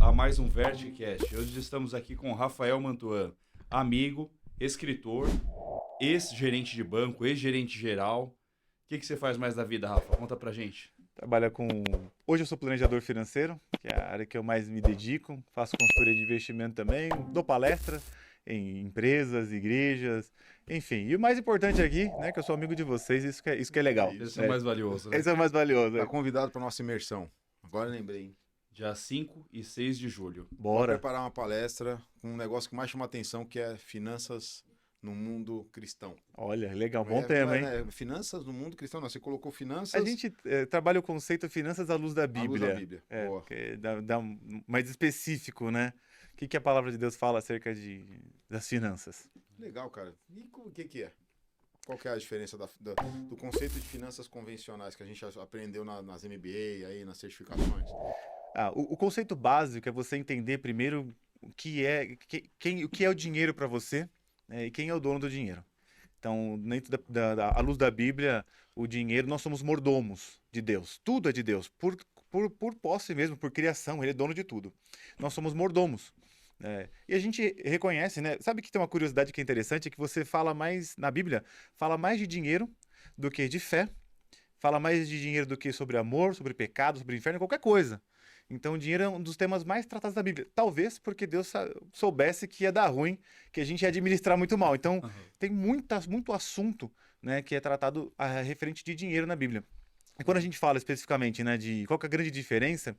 a mais um Verticast. Hoje estamos aqui com Rafael Mantuan, amigo, escritor, ex-gerente de banco, ex-gerente geral. O que você faz mais da vida, Rafa? Conta pra gente. Trabalha com... Hoje eu sou planejador financeiro, que é a área que eu mais me dedico. Faço consultoria de investimento também, dou palestra em empresas, igrejas, enfim. E o mais importante aqui, né, que eu sou amigo de vocês, isso que é legal. Esse é o mais valioso, né? Esse é o mais valioso. Tá convidado para nossa imersão. Agora eu lembrei, hein? Dia 5 e 6 de julho. Vamos Bora. preparar uma palestra com um negócio que mais chama atenção, que é finanças no mundo cristão. Olha, legal, bom tema, hein? Finanças no mundo cristão, não. Você colocou finanças A gente trabalha o conceito finanças à luz da à Bíblia. luz da Bíblia. Boa. Que dá mais específico, né? O que a palavra de Deus fala acerca das finanças? Legal, cara. E o que é? Qual que é a diferença do conceito de finanças convencionais que a gente aprendeu nas MBA, aí, nas certificações? O conceito básico é você entender primeiro o que é o dinheiro para você, né, e quem é o dono do dinheiro. Então, dentro à luz da Bíblia, o dinheiro, nós somos mordomos de Deus. Tudo é de Deus, por posse mesmo, por criação, ele é dono de tudo. Nós somos mordomos. E a gente reconhece, né? Sabe que tem uma curiosidade que é interessante, é que você fala mais, na Bíblia, fala mais de dinheiro do que de fé, fala mais de dinheiro do que sobre amor, sobre pecado, sobre inferno, qualquer coisa. Então, o dinheiro é um dos temas mais tratados da Bíblia. Talvez porque Deus soubesse que ia dar ruim, que a gente ia administrar muito mal. Então, tem muito assunto, né, que é tratado referente de dinheiro na Bíblia. E quando a gente fala especificamente, né, de qual que é a grande diferença,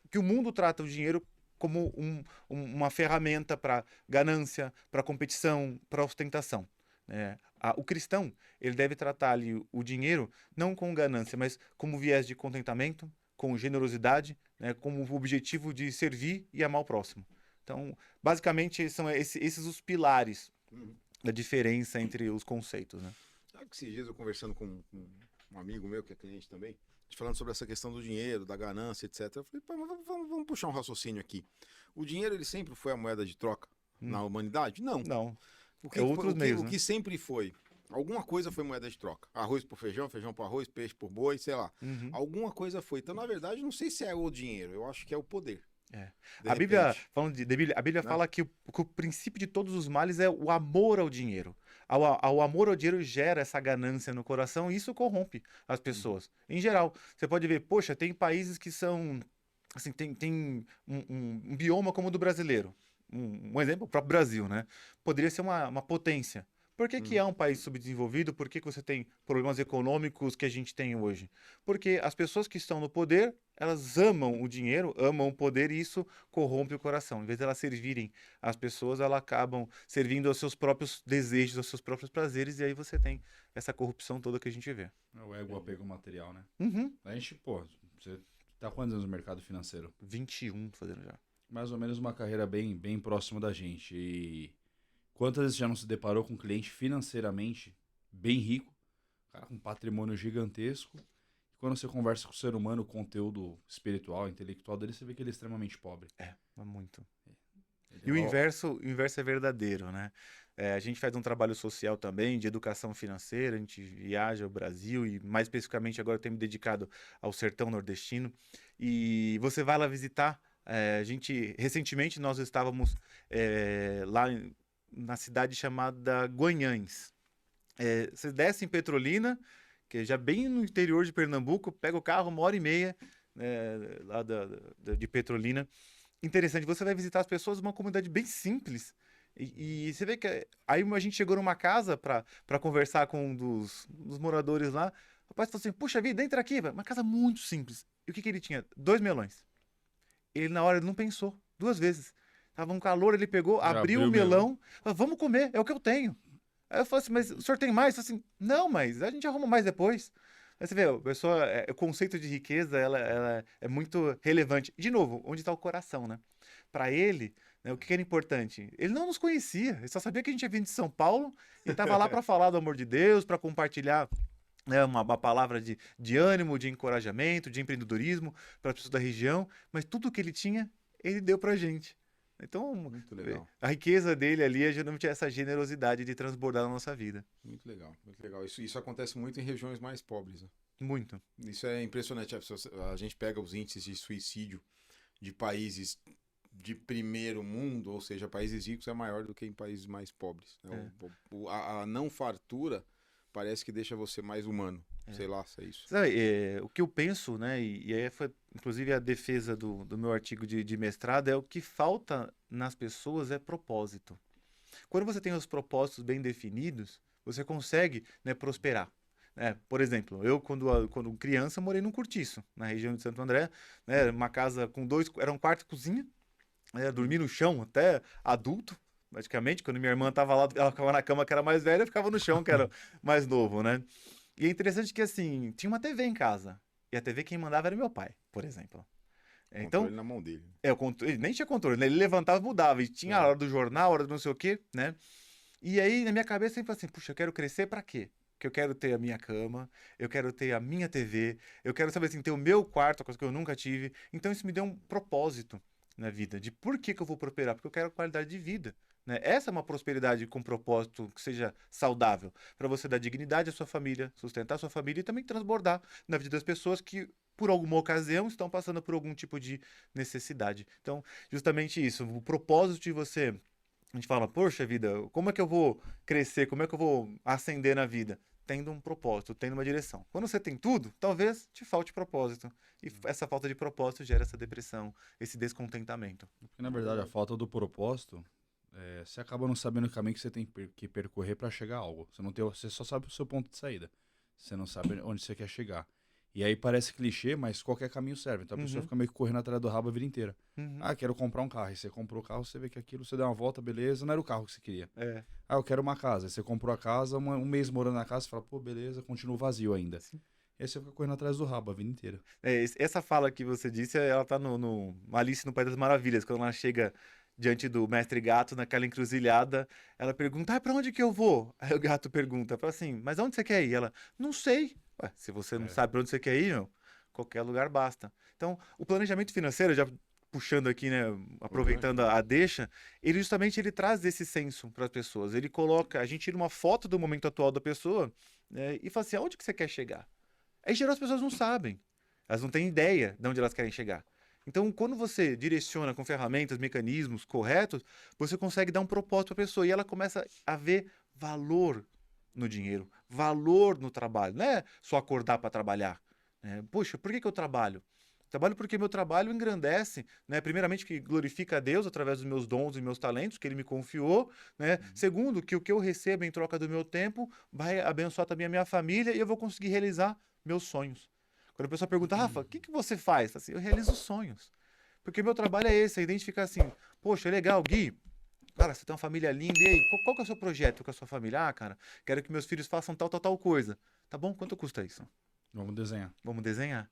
que o mundo trata o dinheiro como uma ferramenta para ganância, para competição, para ostentação. O cristão, ele deve tratar ali o dinheiro não com ganância, mas como viés de contentamento, com generosidade, né, como o objetivo de servir e amar o próximo. Então, basicamente, são esses os pilares da diferença entre os conceitos, né? Sabe que esses dias eu conversando com um amigo meu, que é cliente também, a gente falando sobre essa questão do dinheiro, da ganância, etc. Eu falei, vamos puxar um raciocínio aqui. O dinheiro, ele sempre foi a moeda de troca na humanidade? Não. Não. O meios, né? que sempre foi? Alguma coisa foi moeda de troca. Arroz por feijão, feijão por arroz, peixe por boi, sei lá. Alguma coisa foi. Então, na verdade, não sei se é o dinheiro. Eu acho que é o poder. A Bíblia, a Bíblia fala que o princípio de todos os males é o amor ao dinheiro. Ao amor ao dinheiro gera essa ganância no coração e isso corrompe as pessoas. Em geral, você pode ver, poxa, tem países que são, assim, tem um bioma como o do brasileiro. Um exemplo, o próprio Brasil, né? Poderia ser uma potência. Por que é um país subdesenvolvido? Por que você tem problemas econômicos que a gente tem hoje? Porque as pessoas que estão no poder, elas amam o dinheiro, amam o poder e isso corrompe o coração. Em vez de elas servirem as pessoas, elas acabam servindo aos seus próprios desejos, aos seus próprios prazeres e aí você tem essa corrupção toda que a gente vê. É o ego, o apego material, né? Uhum. A gente, você tá há quantos anos no mercado financeiro? 21 fazendo já. Mais ou menos uma carreira bem próxima da gente. E quantas vezes já não se deparou com um cliente financeiramente bem rico, cara com um patrimônio gigantesco, e quando você conversa com o ser humano, o conteúdo espiritual, intelectual dele, você vê que ele é extremamente pobre. É muito. Ele E o inverso é verdadeiro, né? A gente faz um trabalho social também, de educação financeira, a gente viaja ao Brasil e mais especificamente agora eu tenho me dedicado ao sertão nordestino. E você vai lá visitar, recentemente nós estávamos lá na cidade chamada Guanhães. Você desce em Petrolina, que é já bem no interior de Pernambuco, pega o carro 1h30 lá de Petrolina. Interessante, você vai visitar as pessoas, uma comunidade bem simples. E você vê que aí a gente chegou numa casa para conversar com um dos moradores lá. O rapaz falou assim: puxa vida, entra aqui, uma casa muito simples. E o que ele tinha? 2 melões. Ele, na hora, ele não pensou 2 vezes. Tava um calor, ele pegou, abriu o melão, falou: vamos comer, é o que eu tenho. Aí eu falei assim: mas o senhor tem mais? Eu falei assim: não, mas a gente arruma mais depois. Aí você vê, a pessoa, o conceito de riqueza, ela é muito relevante. De novo, onde está o coração, né? Para ele, né, o que era importante? Ele não nos conhecia, ele só sabia que a gente ia vir de São Paulo e estava lá para falar do amor de Deus, para compartilhar, né, uma palavra de ânimo, de encorajamento, de empreendedorismo para as pessoas da região, mas tudo que ele tinha, ele deu para a gente. Então, Muito legal. a riqueza dele ali é geralmente essa generosidade de transbordar na nossa vida. Muito legal, muito legal. Isso acontece muito em regiões mais pobres, né? Muito. Isso é impressionante. A gente pega os índices de suicídio de países de primeiro mundo, ou seja, países ricos é maior do que em países mais pobres, né? A não fartura parece que deixa você mais humano. Sei lá se é isso. Sabe, o que eu penso, né, e aí foi inclusive a defesa do meu artigo de mestrado, é o que falta nas pessoas é propósito. Quando você tem os propósitos bem definidos, você consegue, né, prosperar. Por exemplo, eu quando criança morei num cortiço, na região de Santo André, né, uma casa com era um quarto e cozinha, dormi no chão até adulto, praticamente, quando minha irmã estava lá, ela ficava na cama que era mais velha, eu ficava no chão que era mais novo, né? E é interessante que, assim, tinha uma TV em casa. E a TV quem mandava era meu pai, por exemplo. Então, Controle na mão dele. ele nem tinha controle, né? Ele levantava e mudava. E tinha a hora do jornal, a hora do não sei o quê, né? E aí, na minha cabeça, sempre assim, puxa, eu quero crescer pra quê? Porque eu quero ter a minha cama, eu quero ter a minha TV, eu quero, saber assim, ter o meu quarto, coisa que eu nunca tive. Então, isso me deu um propósito na vida, de por que eu vou prosperar? Porque eu quero qualidade de vida. Né? Essa é uma prosperidade com propósito que seja saudável, para você dar dignidade à sua família, sustentar a sua família e também transbordar na vida das pessoas que, por alguma ocasião, estão passando por algum tipo de necessidade. Então, justamente isso, o propósito de você. A gente fala, poxa vida, como é que eu vou crescer? Como é que eu vou ascender na vida? Tendo um propósito, tendo uma direção. Quando você tem tudo, talvez te falte propósito. E essa falta de propósito gera essa depressão, esse descontentamento. Porque, na verdade, a falta do propósito, você acaba não sabendo o caminho que você tem que percorrer para chegar a algo. Você só sabe o seu ponto de saída. Você não sabe onde você quer chegar. E aí parece clichê, mas qualquer caminho serve. Então a pessoa fica meio que correndo atrás do rabo a vida inteira. Ah, quero comprar um carro. E você comprou o carro, você vê que aquilo, você deu uma volta, beleza, não era o carro que você queria. Ah, eu quero uma casa. Aí você comprou a casa, um mês morando na casa, você fala, pô, beleza, continua vazio ainda. Sim. E aí você fica correndo atrás do rabo a vida inteira. Essa fala que você disse, ela tá no Alice no País das Maravilhas, quando ela chega diante do mestre gato, naquela encruzilhada, ela pergunta, pra onde que eu vou? Aí o gato pergunta, fala assim, mas aonde você quer ir? Ela, não sei. Ué, se você não sabe pra onde você quer ir, meu, qualquer lugar basta. Então, o planejamento financeiro, já puxando aqui, né, aproveitando a deixa, ele justamente ele traz esse senso para as pessoas. Ele coloca, a gente tira uma foto do momento atual da pessoa, né, e fala assim, aonde que você quer chegar? Aí, geral, as pessoas não sabem. Elas não têm ideia de onde elas querem chegar. Então, quando você direciona com ferramentas, mecanismos corretos, você consegue dar um propósito para a pessoa e ela começa a ver valor no dinheiro, valor no trabalho. Não é só acordar para trabalhar. Poxa, por que eu trabalho? Trabalho porque meu trabalho engrandece, né? Primeiramente, que glorifica a Deus através dos meus dons e meus talentos que Ele me confiou, né? Segundo, que o que eu recebo em troca do meu tempo vai abençoar também a minha família e eu vou conseguir realizar meus sonhos. Quando a pessoa pergunta, Rafa, o que você faz? Assim, eu realizo sonhos. Porque meu trabalho é esse, é identificar assim, poxa, legal, Gui, cara, você tem uma família linda, e aí, qual que é o seu projeto com a sua família? Ah, cara, quero que meus filhos façam tal coisa. Tá bom? Quanto custa isso? Vamos desenhar. Vamos desenhar.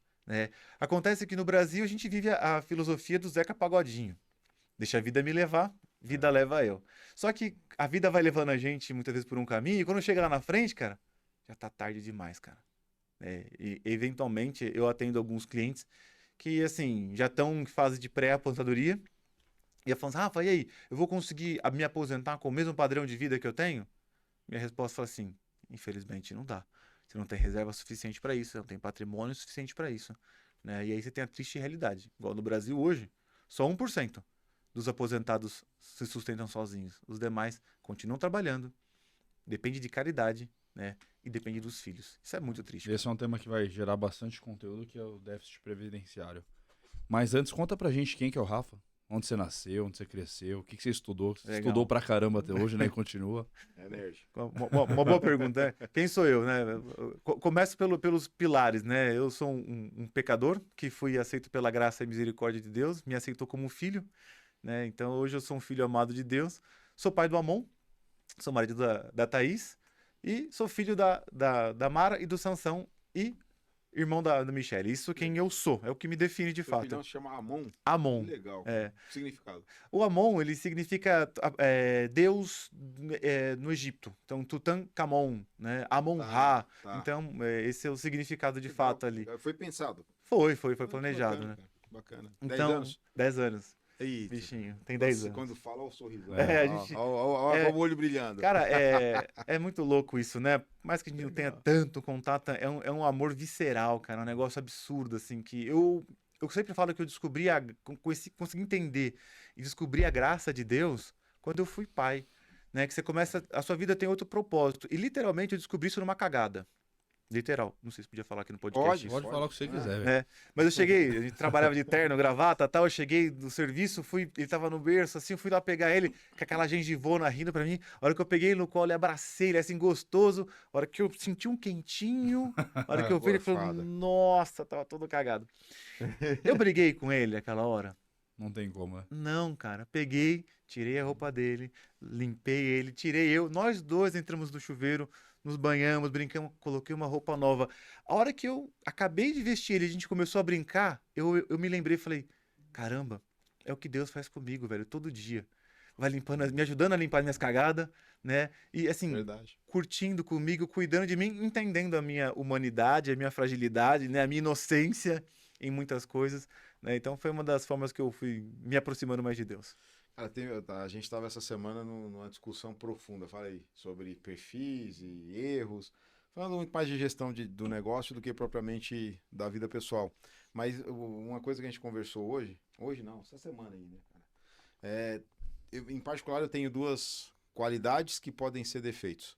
Acontece que no Brasil a gente vive a filosofia do Zeca Pagodinho. Deixa a vida me levar, vida leva eu. Só que a vida vai levando a gente muitas vezes por um caminho, e quando chega lá na frente, cara, já tá tarde demais, cara. E eventualmente eu atendo alguns clientes que, assim, já estão em fase de pré-aposentadoria e falam assim, Rafa, e aí, eu vou conseguir me aposentar com o mesmo padrão de vida que eu tenho? Minha resposta foi assim, infelizmente não dá. Você não tem reserva suficiente para isso, você não tem patrimônio suficiente para isso. Né? E aí você tem a triste realidade. Igual no Brasil hoje, só 1% dos aposentados se sustentam sozinhos. Os demais continuam trabalhando, depende de caridade, né? E depende dos filhos. Isso é muito triste. Esse é um tema que vai gerar bastante conteúdo, que é o déficit previdenciário. Mas antes, conta pra gente quem que é o Rafa. Onde você nasceu, onde você cresceu, o que você estudou. Você estudou pra caramba até hoje, né? E continua. É nerd. Uma boa pergunta, né? Quem sou eu, né? Começo pelos pilares, né? Eu sou um pecador que fui aceito pela graça e misericórdia de Deus, me aceitou como filho, né? Então hoje eu sou um filho amado de Deus. Sou pai do Amon, sou marido da Thaís e sou filho da Mara e do Sansão e irmão da Michelle. Isso quem eu sou, é o que me define de fato. Então se chama Amon? Amon. Que legal. Significado. O Amon, ele significa Deus no Egito. Então, Tutankhamon, né? Amon-Ra. Tá. Então, esse é o significado de Legal. fato ali. Foi pensado. Foi planejado, Bacana, né? cara. Bacana. Então, 10 anos? 10 anos. Eita. Bichinho, tem 10 anos. Quando fala, olha o sorrisão. A gente... Olha o olho brilhando. Cara, é muito louco isso, né? Por mais que a gente não tenha tanto contato, é um amor visceral, cara. Um negócio absurdo, assim, que eu eu sempre falo que eu descobri, consegui entender e descobri a graça de Deus quando eu fui pai, né? Que você começa, a sua vida tem outro propósito. E literalmente eu descobri isso numa cagada. Literal. Não sei se podia falar aqui no podcast isso. Pode falar o que você quiser, velho. É, mas eu cheguei, a gente trabalhava de terno, gravata e tal, eu cheguei do serviço, ele tava no berço, assim, eu fui lá pegar ele, com aquela gengivona rindo pra mim, a hora que eu peguei ele no colo e abracei ele, assim, gostoso, a hora que eu senti um quentinho, a hora que eu vi ele, falou, Gorfada. nossa, tava todo cagado. Eu briguei com ele aquela hora? Não tem como, né? Não, cara, peguei, tirei a roupa dele, limpei ele, tirei nós dois entramos no chuveiro, nos banhamos, brincamos, coloquei uma roupa nova. A hora que eu acabei de vestir ele, a gente começou a brincar, eu me lembrei e falei, caramba, é o que Deus faz comigo, velho, todo dia. Vai limpando, me ajudando a limpar minhas cagadas, né? E assim, Verdade. curtindo comigo, cuidando de mim, entendendo a minha humanidade, a minha fragilidade, né? A minha inocência em muitas coisas, né? Então foi uma das formas que eu fui me aproximando mais de Deus. Cara, a gente estava essa semana numa discussão profunda, falei sobre perfis e erros, falando muito mais de gestão do negócio do que propriamente da vida pessoal. Mas uma coisa que a gente conversou hoje não, essa semana aí, né, cara? Em particular, eu tenho duas qualidades que podem ser defeitos.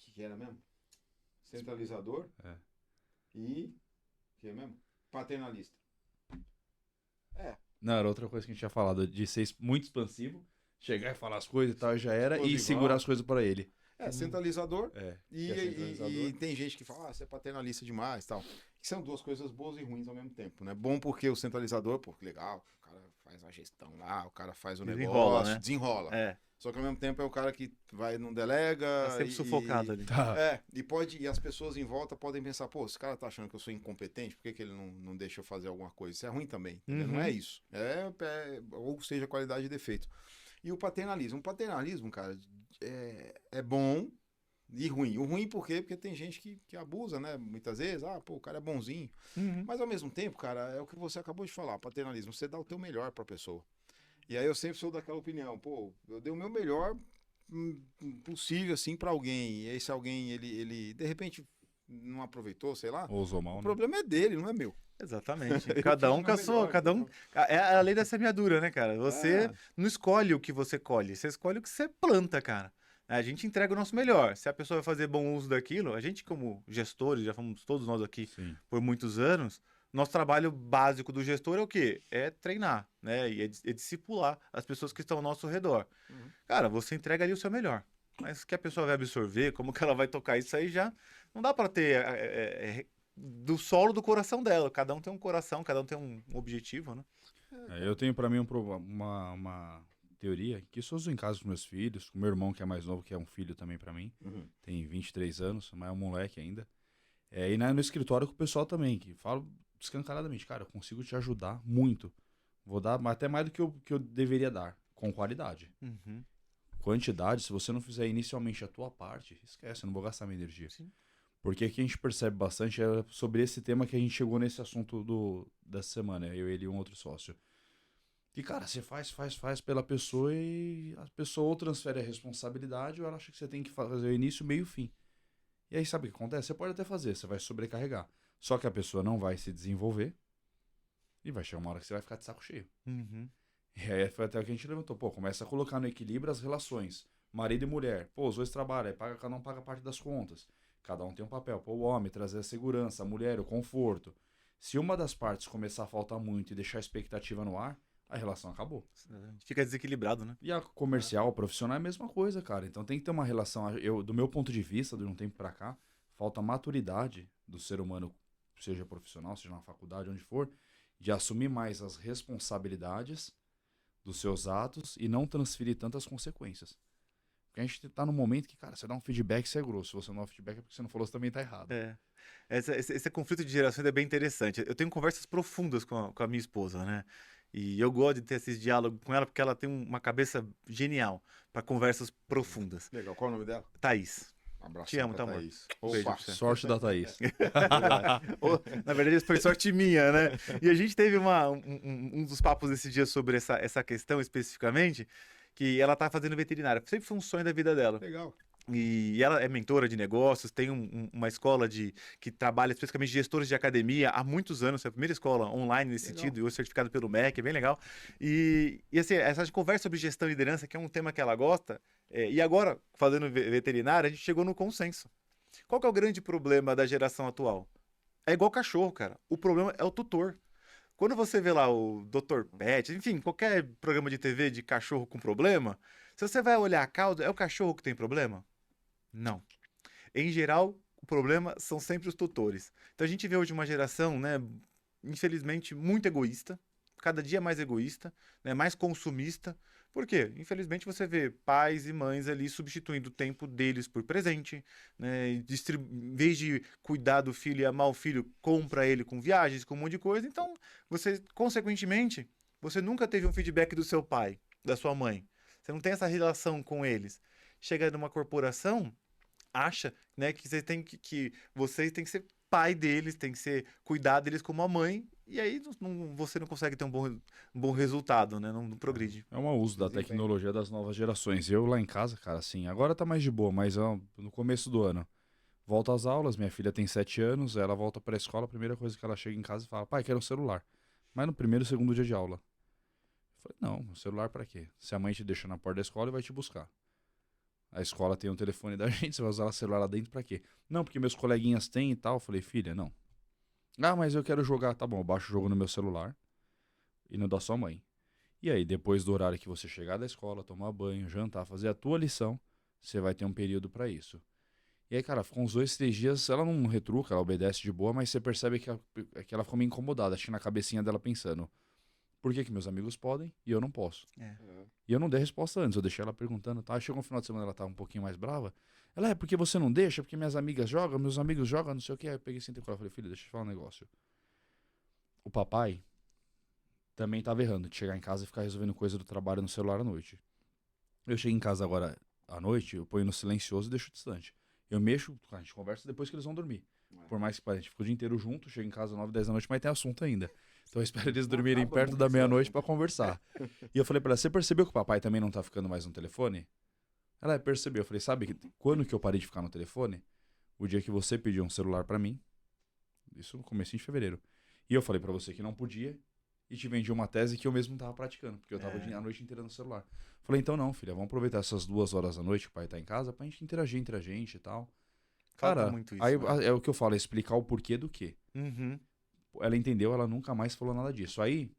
O que era mesmo? Centralizador e... O que é mesmo? Paternalista. Não, era outra coisa que a gente tinha falado, de ser muito expansivo, chegar e falar as coisas e tal, já era, e Explosivo, segurar as coisas pra ele. Centralizador. É. E, que é centralizador. e tem gente que fala, você é paternalista demais e tal. Que são duas coisas boas e ruins ao mesmo tempo, né? Bom porque o centralizador, pô, que legal, o cara faz a gestão lá, o cara faz o Desenrola, negócio, né? desenrola. É, Só que ao mesmo tempo é o cara que vai, não delega. tá sempre sufocado ali. Tá. E as pessoas em volta podem pensar, pô, esse cara tá achando que eu sou incompetente, por que, que ele não deixa eu fazer alguma coisa? Isso é ruim também, entendeu? Não é isso. Ou seja, qualidade e defeito. E o paternalismo, cara, é bom e ruim. O ruim por quê? Porque tem gente que abusa, né? Muitas vezes, pô, o cara é bonzinho. Uhum. Mas ao mesmo tempo, cara, é o que você acabou de falar, paternalismo, você dá o teu melhor pra pessoa. E aí eu sempre sou daquela opinião, pô, eu dei o meu melhor possível, assim, pra alguém. E aí se alguém, ele de repente não aproveitou, sei lá, Ou usou mal, o né? problema é dele, não é meu. Exatamente. Eu Cada um fiz com a o meu sua, melhor, cada um. entendeu? É a lei da semeadura, né, cara? Você É. não escolhe o que você colhe, você escolhe o que você planta, cara. A gente entrega o nosso melhor. Se a pessoa vai fazer bom uso daquilo, a gente, como gestores, já fomos todos nós aqui Sim. por muitos anos, nosso trabalho básico do gestor é o quê? É treinar, né? E é discipular as pessoas que estão ao nosso redor. Uhum. Cara, você entrega ali o seu melhor. Mas que a pessoa vai absorver, como que ela vai tocar isso aí já não dá para ter do solo do coração dela. Cada um tem um coração, cada um tem um objetivo, né? Eu tenho pra mim uma teoria que isso eu uso em casa com meus filhos, com meu irmão que é mais novo, que é um filho também pra mim, Uhum. tem 23 anos, mas é um moleque ainda. E no escritório com o pessoal também, que falo escancaradamente, cara, eu consigo te ajudar muito. Vou dar até mais do que eu deveria dar, com qualidade. Uhum. Quantidade, se você não fizer inicialmente a tua parte, esquece, eu não vou gastar minha energia. Sim. Porque o que a gente percebe bastante é sobre esse tema que a gente chegou nesse assunto dessa semana, eu, ele e um outro sócio. Que, cara, você faz pela pessoa e a pessoa ou transfere a responsabilidade ou ela acha que você tem que fazer o início, meio e o fim. E aí sabe o que acontece? Você pode até fazer, você vai sobrecarregar. Só que a pessoa não vai se desenvolver e vai chegar uma hora que você vai ficar de saco cheio. Uhum. E aí foi até o que a gente levantou. Pô, começa a colocar no equilíbrio as relações. Marido e mulher. Pô, os dois trabalham, aí cada um paga parte das contas. Cada um tem um papel. Pô, o homem trazer a segurança, a mulher o conforto. Se uma das partes começar a faltar muito e deixar a expectativa no ar, a relação acabou. Fica desequilibrado, né? E a comercial, a profissional é a mesma coisa, cara. Então tem que ter uma relação. Do meu ponto de vista, de um tempo pra cá, falta maturidade do ser humano, seja profissional, seja na faculdade, onde for, de assumir mais as responsabilidades dos seus atos e não transferir tantas consequências. Porque a gente tá num momento que, cara, você dá um feedback, você é grosso. Se você não dá um feedback é porque você não falou, você também tá errado. Esse conflito de gerações é bem interessante. Eu tenho conversas profundas com a minha esposa, né? E eu gosto de ter esse diálogo com ela porque ela tem uma cabeça genial para conversas profundas. Legal, qual é o nome dela? Thaís. Um abraço. Te amo, tá, amor? Thaís. Um beijo Opa. pra você. Sorte da Thaís. Na verdade, isso foi sorte minha, né? E a gente teve um dos papos desse dia sobre essa questão especificamente, que ela tá fazendo veterinária. Sempre foi um sonho da vida dela. Legal. E ela é mentora de negócios, tem uma escola que trabalha especificamente de gestores de academia há muitos anos, é a primeira escola online nesse Legal. sentido, e hoje certificado pelo MEC, é bem legal. E assim, essa conversa sobre gestão e liderança, que é um tema que ela gosta, e agora, fazendo veterinária, a gente chegou no consenso. Qual que é o grande problema da geração atual? É igual cachorro, cara. O problema é o tutor. Quando você vê lá o Dr. Pet, enfim, qualquer programa de TV de cachorro com problema, se você vai olhar a causa, é o cachorro que tem problema? Não. Em geral, o problema são sempre os tutores. Então a gente vê hoje uma geração, né, infelizmente, muito egoísta, cada dia mais egoísta, né, mais consumista. Por quê? Infelizmente você vê pais e mães ali substituindo o tempo deles por presente, né, em vez de cuidar do filho e amar o filho, compra ele com viagens, com um monte de coisa. Então, você, consequentemente, você nunca teve um feedback do seu pai, da sua mãe. Você não tem essa relação com eles. Chega numa corporação, acha, né, que você tem que vocês têm que ser pai deles, tem que ser cuidar deles como a mãe, e aí você não consegue ter um bom resultado, né? Não progride. É um uso da Desempenho. tecnologia das novas gerações. Eu lá em casa, cara, assim, agora tá mais de boa, mas ó, no começo do ano, volta às aulas, minha filha tem 7 anos, ela volta pra escola, a primeira coisa que ela chega em casa e fala, pai, quero um celular. Mas no primeiro e segundo dia de aula. Eu falei, não, celular pra quê? Se a mãe te deixa na porta da escola e vai te buscar. A escola tem um telefone da gente, você vai usar o celular lá dentro pra quê? Não, porque meus coleguinhas têm e tal. Eu falei, filha, não. Ah, mas eu quero jogar. Tá bom, eu baixo o jogo no meu celular e no da sua mãe. E aí, depois do horário que você chegar da escola, tomar banho, jantar, fazer a tua lição, você vai ter um período pra isso. E aí, cara, ficou uns 2, 3 dias, ela não retruca, ela obedece de boa, mas você percebe que ela ficou meio incomodada, acho que na cabecinha dela pensando, por que que meus amigos podem e eu não posso? É. E eu não dei resposta antes, eu deixei ela perguntando, tá? Aí chegou no final de semana, ela tava um pouquinho mais brava. Ela, é porque você não deixa, porque minhas amigas jogam, meus amigos jogam, não sei o que. Aí eu peguei e sentei com ela e falei, filha, deixa eu te falar um negócio. O papai também tava errando de chegar em casa e ficar resolvendo coisa do trabalho no celular à noite. Eu chego em casa agora à noite, eu ponho no silencioso e deixo distante. Eu mexo, a gente conversa depois que eles vão dormir. Por mais que a gente fique o dia inteiro junto, chego em casa 9, 10 da noite, mas tem assunto ainda. Então eu espero eles dormirem acaba perto nunca da esse meia-noite assunto. pra conversar. E eu falei pra ela, você percebeu que o papai também não tá ficando mais no telefone? Ela percebeu. Eu falei, sabe quando que eu parei de ficar no telefone? O dia que você pediu um celular pra mim. Isso no começo de fevereiro. E eu falei pra você que não podia e te vendi uma tese que eu mesmo tava praticando, porque eu tava a noite inteira no celular. Falei, então não, filha, vamos aproveitar essas 2 horas da noite que o pai tá em casa pra gente interagir entre a gente e tal. Falta Cara, muito isso, aí né? é o que eu falo, é explicar o porquê do quê. Uhum. Ela entendeu, ela nunca mais falou nada disso. Aí,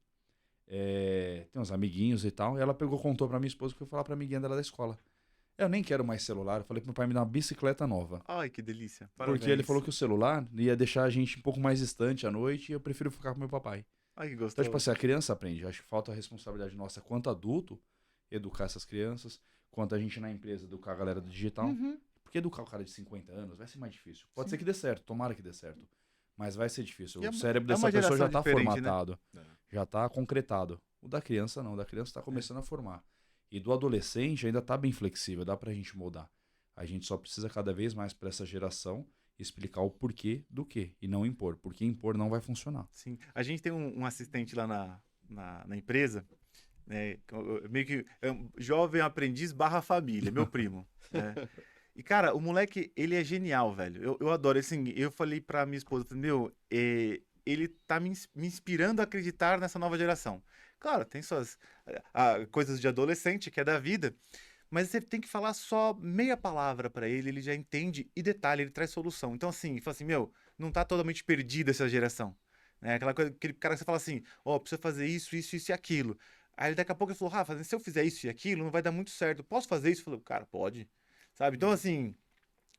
tem uns amiguinhos e tal, e ela pegou, contou pra minha esposa que foi falar pra amiguinha dela da escola. Eu nem quero mais celular, eu falei pro meu pai me dar uma bicicleta nova. Ai, que delícia. Porque ele falou que o celular ia deixar a gente um pouco mais distante à noite e eu prefiro ficar com meu papai. Ai, que Então, gostoso. tipo assim, a criança aprende. Acho que falta a responsabilidade nossa quanto adulto educar essas crianças, quanto a gente na empresa educar a galera do digital. Uhum. Porque educar o cara de 50 anos vai ser mais difícil. Pode Sim. ser que dê certo, tomara que dê certo. Mas vai ser difícil. E O cérebro é dessa uma pessoa já geração tá diferente, né? formatado, já tá concretado. O da criança não, o da criança tá começando a formar. E do adolescente ainda tá bem flexível, dá pra gente moldar. A gente só precisa cada vez mais pra essa geração explicar o porquê do quê e não impor, porque impor não vai funcionar. Sim. A gente tem um assistente lá na empresa, né? Meio que é um jovem aprendiz barra família, meu primo. Né? E, cara, o moleque, ele é genial, velho. Eu adoro. Assim, eu falei pra minha esposa, falei, meu, ele tá me inspirando a acreditar nessa nova geração. Claro, tem suas coisas de adolescente, que é da vida, mas você tem que falar só meia palavra pra ele, ele já entende. E detalhe, ele traz solução. Então, assim, fala assim, meu, não tá totalmente perdida essa geração. Né? Aquela coisa, aquele cara que você fala assim, ó, precisa fazer isso, isso, isso e aquilo. Aí daqui a pouco ele falou, Rafa, se eu fizer isso e aquilo, não vai dar muito certo. Posso fazer isso? Eu falei, cara, pode. Sabe? Então, assim,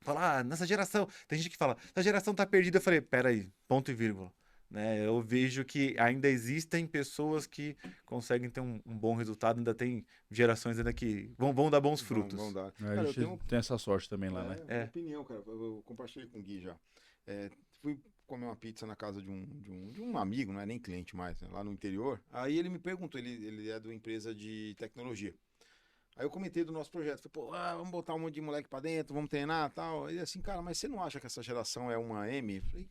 falar, nessa geração, tem gente que fala, essa geração tá perdida. Eu falei, peraí, ponto e vírgula. Né? Eu vejo que ainda existem pessoas que conseguem ter um bom resultado, ainda tem gerações ainda que vão dar bons frutos. Vão dar. A Cara, eu gente tenho tem essa sorte também lá, né? uma opinião, cara. Eu compartilhei com o Gui já. Fui comer uma pizza na casa de um amigo, não é nem cliente mais, né, lá no interior. Aí ele me perguntou, ele é de uma empresa de tecnologia. Aí eu comentei do nosso projeto. Falei, pô, vamos botar um monte de moleque pra dentro, vamos treinar e tal. Ele assim, cara, mas você não acha que essa geração é uma M? Eu falei,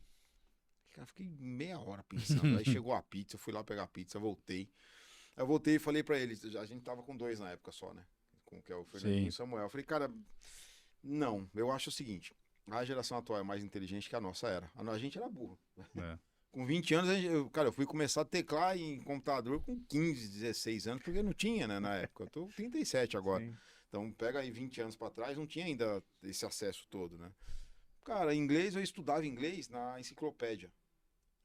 cara, fiquei meia hora pensando. Aí chegou a pizza, eu fui lá pegar a pizza, voltei. Aí eu voltei e falei pra ele, a gente tava com 2 na época só, né? Que é o Fernandinho e o Samuel. Eu falei, cara, Não, eu acho o seguinte, a geração atual é mais inteligente que a nossa era. A gente era burro. É. Com 20 anos, cara, eu fui começar a teclar em computador com 15, 16 anos, porque não tinha, né, na época. Eu tô com 37 agora. Sim. Então, pega aí 20 anos para trás, não tinha ainda esse acesso todo, né? Cara, inglês, eu estudava inglês na enciclopédia.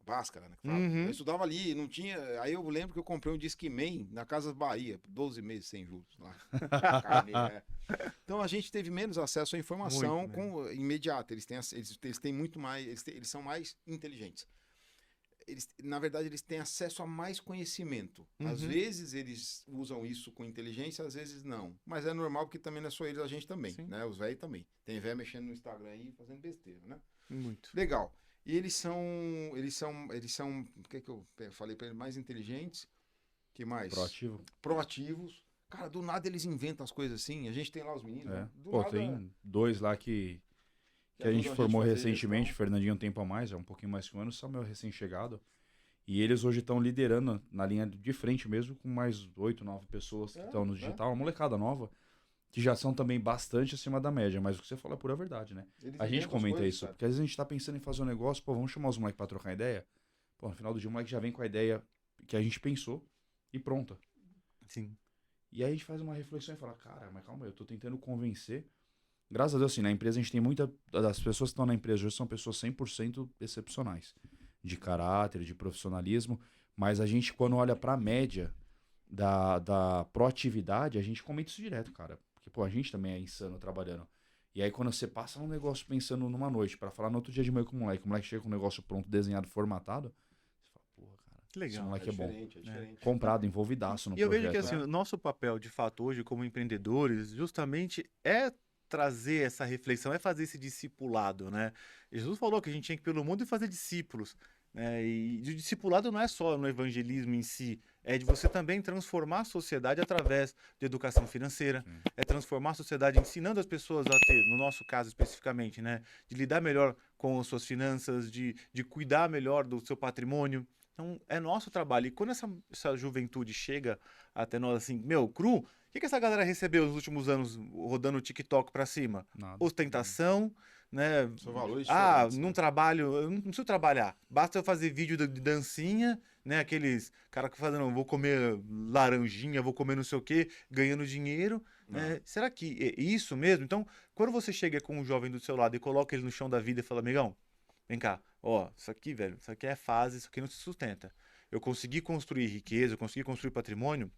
Bhaskara, né? Que fala. Uhum. Eu estudava ali, não tinha. Aí eu lembro que eu comprei um Discman na Casas Bahia, 12 meses sem juros lá. Carne, é. Então a gente teve menos acesso à informação Muito imediata. Eles têm muito mais. Eles são mais inteligentes. Na verdade, eles têm acesso a mais conhecimento. Às Uhum. vezes eles usam isso com inteligência, às vezes não. Mas é normal porque também não é só eles, a gente também, Sim. né? Os velhos também. Tem velho mexendo no Instagram aí fazendo besteira, né? Muito. Legal. E eles são, o que eu falei para eles, mais inteligentes, que mais? Proativo. Proativos. Cara, do nada eles inventam as coisas assim. A gente tem lá os meninos, É. né? Do Pô, nada tem 2 lá que a ajudam gente formou fazer recentemente, gestão. Fernandinho um tempo a mais, é um pouquinho mais que um ano, Samuel recém-chegado. E eles hoje estão liderando na linha de frente mesmo, com mais 8, 9 pessoas que estão no digital, uma molecada nova, que já são também bastante acima da média, mas o que você fala é pura verdade, né? Eles A gente inventam as comenta coisas, isso, cara. porque às vezes a gente tá pensando em fazer um negócio, pô, vamos chamar os moleques pra trocar ideia. Pô, no final do dia o moleque já vem com a ideia que a gente pensou e pronta. Sim. E aí a gente faz uma reflexão e fala, cara, mas calma aí, eu tô tentando convencer. Graças a Deus, assim, na empresa a gente tem muita... Das pessoas que estão na empresa hoje são pessoas 100% excepcionais. De caráter, de profissionalismo. Mas a gente, quando olha pra média da proatividade, a gente comenta isso direto, cara. Porque, pô, a gente também é insano trabalhando. E aí quando você passa um negócio pensando numa noite pra falar no outro dia de manhã com o moleque chega com um negócio pronto, desenhado, formatado, você fala, porra, cara, Que esse legal. moleque é bom. diferente, é diferente. Comprado, envolvidaço no E eu vejo que projeto. assim, o nosso papel de fato hoje como empreendedores justamente é trazer essa reflexão, é fazer esse discipulado, né? Jesus falou que a gente tinha que ir pelo mundo e fazer discípulos, né? E o discipulado não é só no evangelismo em si, é de você também transformar a sociedade através de educação financeira, Sim. é transformar a sociedade ensinando as pessoas a ter, no nosso caso especificamente, né? De lidar melhor com as suas finanças, de cuidar melhor do seu patrimônio. Então, é nosso trabalho. E quando essa juventude chega até nós assim, meu, Cru, o que essa galera recebeu nos últimos anos rodando o TikTok pra cima? Nada. Ostentação, né? São valores Ah, diferentes, não né? trabalho, eu não preciso trabalhar. Basta eu fazer vídeo de dancinha, né? Aqueles caras que fazem, não, vou comer laranjinha, vou comer não sei o quê, ganhando dinheiro. Não. Será que é isso mesmo? Então, quando você chega com um jovem do seu lado e coloca ele no chão da vida e fala, amigão, vem cá, ó, isso aqui, velho, isso aqui é fase, isso aqui não se sustenta. Eu consegui construir riqueza, eu consegui construir patrimônio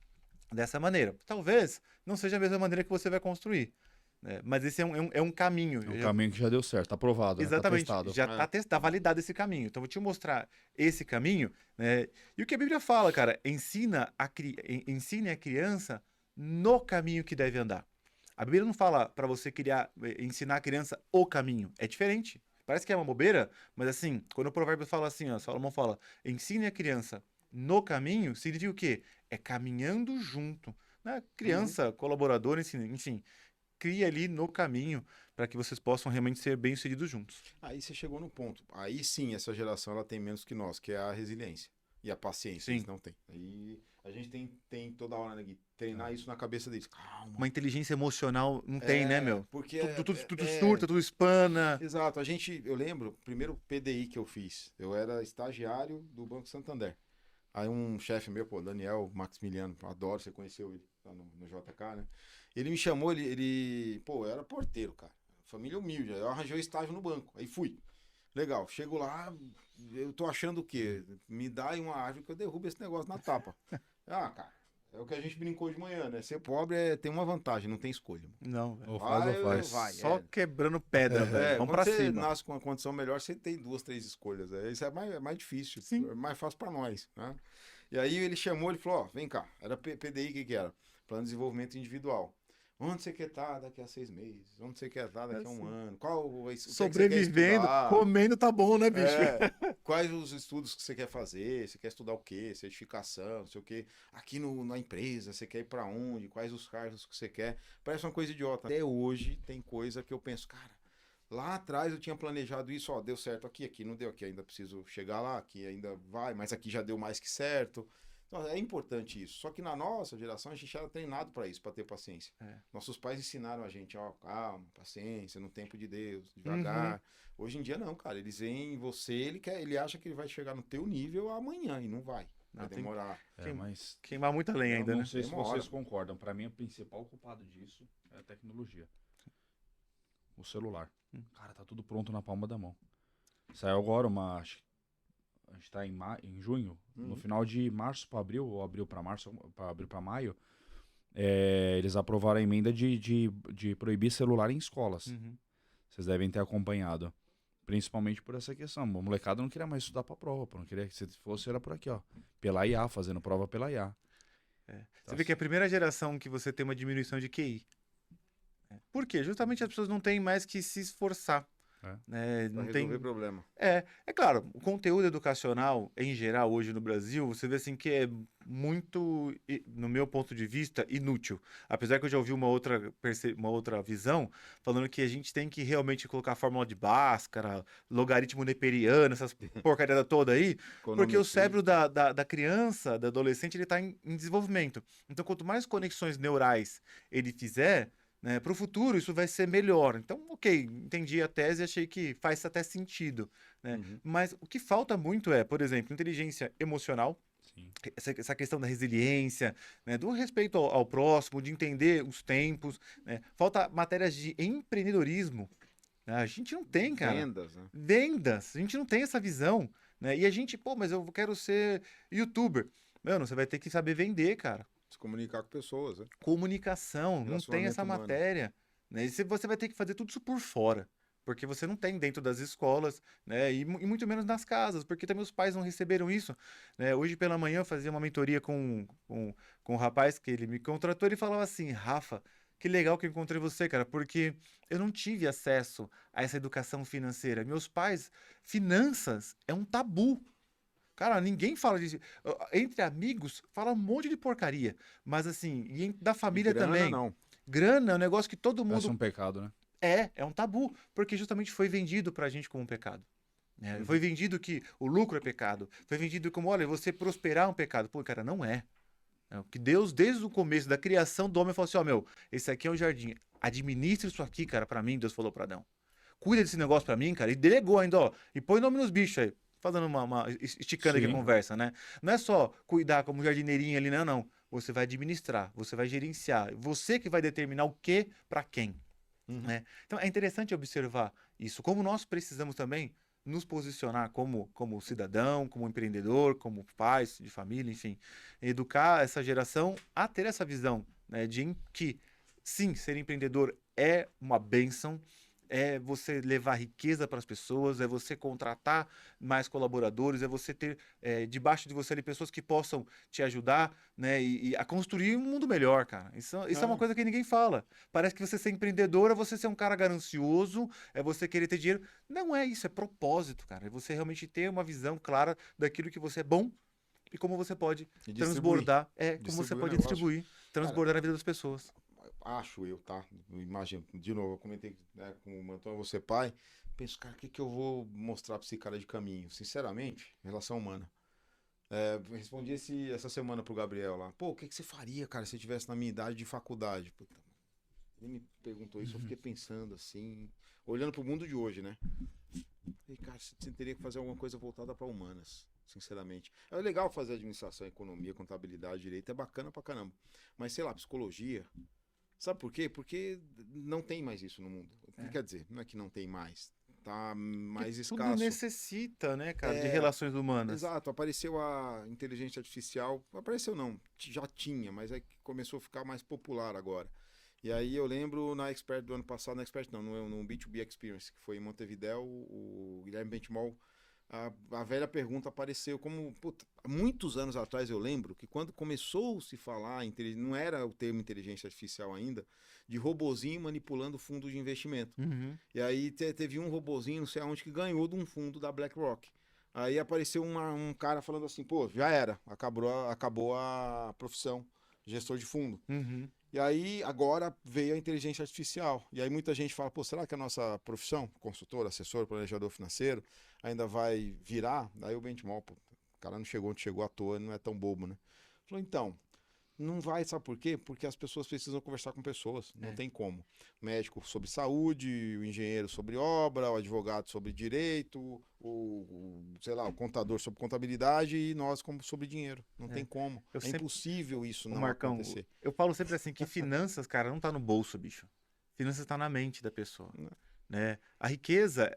dessa maneira. Talvez não seja a mesma maneira que você vai construir, né? Mas esse é um caminho. É um caminho que já deu certo, tá aprovado, né? Tá Exatamente, testado. já tá validado esse caminho. Então, eu vou te mostrar esse caminho, né? E o que a Bíblia fala, cara, ensine a criança no caminho que deve andar. A Bíblia não fala para você ensinar a criança o caminho. É diferente. Parece que é uma bobeira, mas assim, quando o provérbio fala assim, ó, Salomão fala, ensine a criança no caminho, significa o quê? É caminhando junto. Né? Criança, colaborador, enfim, cria ali no caminho para que vocês possam realmente ser bem-sucedidos juntos. Aí você chegou no ponto. Aí sim, essa geração ela tem menos que nós, que é a resiliência e a paciência. Sim. Eles não têm. Aí a gente tem toda hora, né, Gui? Treinar isso na cabeça deles. Calma. Uma inteligência emocional não tem, né, meu? Porque Tudo surta, tudo espana. Exato. Eu lembro, primeiro PDI que eu fiz, eu era estagiário do Banco Santander. Aí um chefe meu, pô, Daniel Maximiliano, adoro, você conheceu ele lá no JK, né? Ele me chamou, pô, eu era porteiro, cara. Família humilde, aí eu arranjei o estágio no banco, aí fui. Legal, chego lá, eu tô achando o quê? Me dá aí uma árvore que eu derrubo esse negócio na tapa. Ah, cara, é o que a gente brincou de manhã, né? Ser pobre tem uma vantagem, não tem escolha. Não, velho. Ou faz ou faz. Vai, Só quebrando pedra, velho. Vamos pra quando você cima. nasce com uma condição melhor, você tem 2, 3 escolhas. Isso é mais difícil, Sim. é mais fácil para nós, né? E aí ele chamou, ele falou, ó, vem cá, era PDI, o que era? Plano de Desenvolvimento Individual. Onde você quer estar daqui a 6 meses? Onde você quer estar daqui a um ano? O que você quer Sobrevivendo, estudar? comendo tá bom, né, bicho? Quais os estudos que você quer fazer? Você quer estudar o quê? Certificação, não sei o quê. Aqui na empresa, você quer ir para onde? Quais os cargos que você quer? Parece uma coisa idiota. Até hoje tem coisa que eu penso, cara, lá atrás eu tinha planejado isso, ó, deu certo aqui não deu aqui, ainda preciso chegar lá, aqui ainda vai, mas aqui já deu mais que certo. Então, é importante isso. Só que na nossa geração a gente era treinado para isso, para ter paciência. Nossos pais ensinaram a gente, ó, calma, paciência, no tempo de Deus, devagar. Hoje em dia não, cara. Eles veem em você, ele acha que ele vai chegar no teu nível amanhã e não vai. Vai demorar. Mas Queimar muita lenha ainda, eu não né? sei se Demora. vocês concordam. Para mim, o principal culpado disso é a tecnologia. O celular. Cara, tá tudo pronto na palma da mão. Saiu agora acho que a gente tá em junho, no final de março para abril, ou abril para março, para abril para maio, eles aprovaram a emenda de proibir celular em escolas. Vocês devem ter acompanhado. Principalmente por essa questão. A molecada não queria mais estudar pra prova, não queria que se fosse, era por aqui, ó. Pela IA, fazendo prova pela IA. Você vê que é a primeira geração que você tem uma diminuição de QI. Por quê? Justamente as pessoas não têm mais que se esforçar. Né? Pra Não resolver tem... problema. É claro, o conteúdo educacional, em geral, hoje no Brasil, você vê assim que é muito, no meu ponto de vista, inútil. Apesar que eu já ouvi uma outra visão, falando que a gente tem que realmente colocar fórmula de Bhaskara, logaritmo neperiano, essas porcaria toda aí, porque o cérebro da criança, da adolescente, ele está em desenvolvimento. Então, quanto mais conexões neurais ele fizer, né, para o futuro isso vai ser melhor. Então, ok, entendi a tese e achei que faz até sentido. Né? Mas o que falta muito é, por exemplo, inteligência emocional, essa questão da resiliência, né, do respeito ao próximo, de entender os tempos. Né? Falta matérias de empreendedorismo. Né? A gente não tem, cara. Vendas, né? Vendas. A gente não tem essa visão. Né? E a gente, mas eu quero ser youtuber. Mano, você vai ter que saber vender, cara. Se comunicar com pessoas, né? Comunicação, não tem essa Relacionamento humano. matéria. Né? E você vai ter que fazer tudo isso por fora. Porque você não tem dentro das escolas, né? E muito menos nas casas, porque também os pais não receberam isso. Né? Hoje pela manhã eu fazia uma mentoria com um rapaz que ele me contratou, ele falava assim, Rafa, que legal que eu encontrei você, cara, porque eu não tive acesso a essa educação financeira. Meus pais, finanças é um tabu. Cara, ninguém fala disso. Entre amigos, fala um monte de porcaria. Mas assim, da família grana, também. não. Grana é um negócio que todo Parece mundo... um pecado, né? É um tabu. Porque justamente foi vendido pra gente como um pecado. Né? Foi vendido que o lucro é pecado. Foi vendido como, olha, você prosperar é um pecado. Pô, cara, não é. Que Deus, desde o começo da criação do homem, falou assim, ó, meu, esse aqui é um jardim. Administra isso aqui, cara, pra mim, Deus falou pra Adão. Cuida desse negócio pra mim, cara. E delegou ainda, ó. E põe nome nos bichos aí. Fazendo esticando aqui a conversa, né? Não é só cuidar como jardineirinho ali, não. Você vai administrar, você vai gerenciar. Você que vai determinar o que para quem. Né? Então é interessante observar isso. Como nós precisamos também nos posicionar como cidadão, como empreendedor, como pais de família, enfim. Educar essa geração a ter essa visão, né, de que, sim, ser empreendedor é uma bênção, é você levar riqueza para as pessoas, é você contratar mais colaboradores, é você ter debaixo de você ali pessoas que possam te ajudar, né, e a construir um mundo melhor, cara. Isso é uma coisa que ninguém fala. Parece que você ser empreendedor é você ser um cara ganancioso, é você querer ter dinheiro. Não é isso, é propósito, cara. É você realmente ter uma visão clara daquilo que você é bom e como você pode transbordar, como você pode distribuir, transbordar na vida das pessoas. Acho eu, tá? Imagino, de novo, eu comentei, né, com o Antônio, você pai, penso, cara, o que eu vou mostrar pra esse cara de caminho? Sinceramente, relação humana. Respondi essa semana pro Gabriel lá, pô, o que você faria, cara, se você tivesse na minha idade de faculdade? Puta, ele me perguntou isso, eu fiquei pensando assim, olhando pro mundo de hoje, né? E, cara, você teria que fazer alguma coisa voltada pra humanas, sinceramente. É legal fazer administração, economia, contabilidade, direito, é bacana pra caramba. Mas, sei lá, psicologia... Sabe por quê? Porque não tem mais isso no mundo. Quer dizer, não é que não tem mais. Tá mais escasso. Tudo necessita, né, cara, de relações humanas. Exato. Apareceu a inteligência artificial. Apareceu não, já tinha, mas é que começou a ficar mais popular agora. E aí eu lembro na Expert do ano passado, na Expert não, no B2B Experience, que foi em Montevidéu, o Guilherme Benchimol, a velha pergunta apareceu como, puta, há muitos anos atrás eu lembro que quando começou a se falar, não era o termo inteligência artificial ainda, de robozinho manipulando fundo de investimento. E aí teve um robozinho, não sei aonde, que ganhou de um fundo da BlackRock. Aí apareceu um cara falando assim, pô, já era, acabou a profissão, gestor de fundo. E aí, agora veio a inteligência artificial. E aí muita gente fala, pô, será que a nossa profissão, consultor, assessor, planejador financeiro, ainda vai virar? Aí o Benchimol, pô, O cara não chegou onde chegou à toa, não é tão bobo, né? Falou, então, não vai, sabe por quê? Porque as pessoas precisam conversar com pessoas, não tem como. O médico sobre saúde, o engenheiro sobre obra, o advogado sobre direito, sei lá, o contador sobre contabilidade e nós como sobre dinheiro. Não tem como. Eu É sempre- impossível isso Ô, não Marcão, acontecer. eu falo sempre assim que finanças, cara, não tá no bolso, bicho. Finanças tá na mente da pessoa, Não. né? A riqueza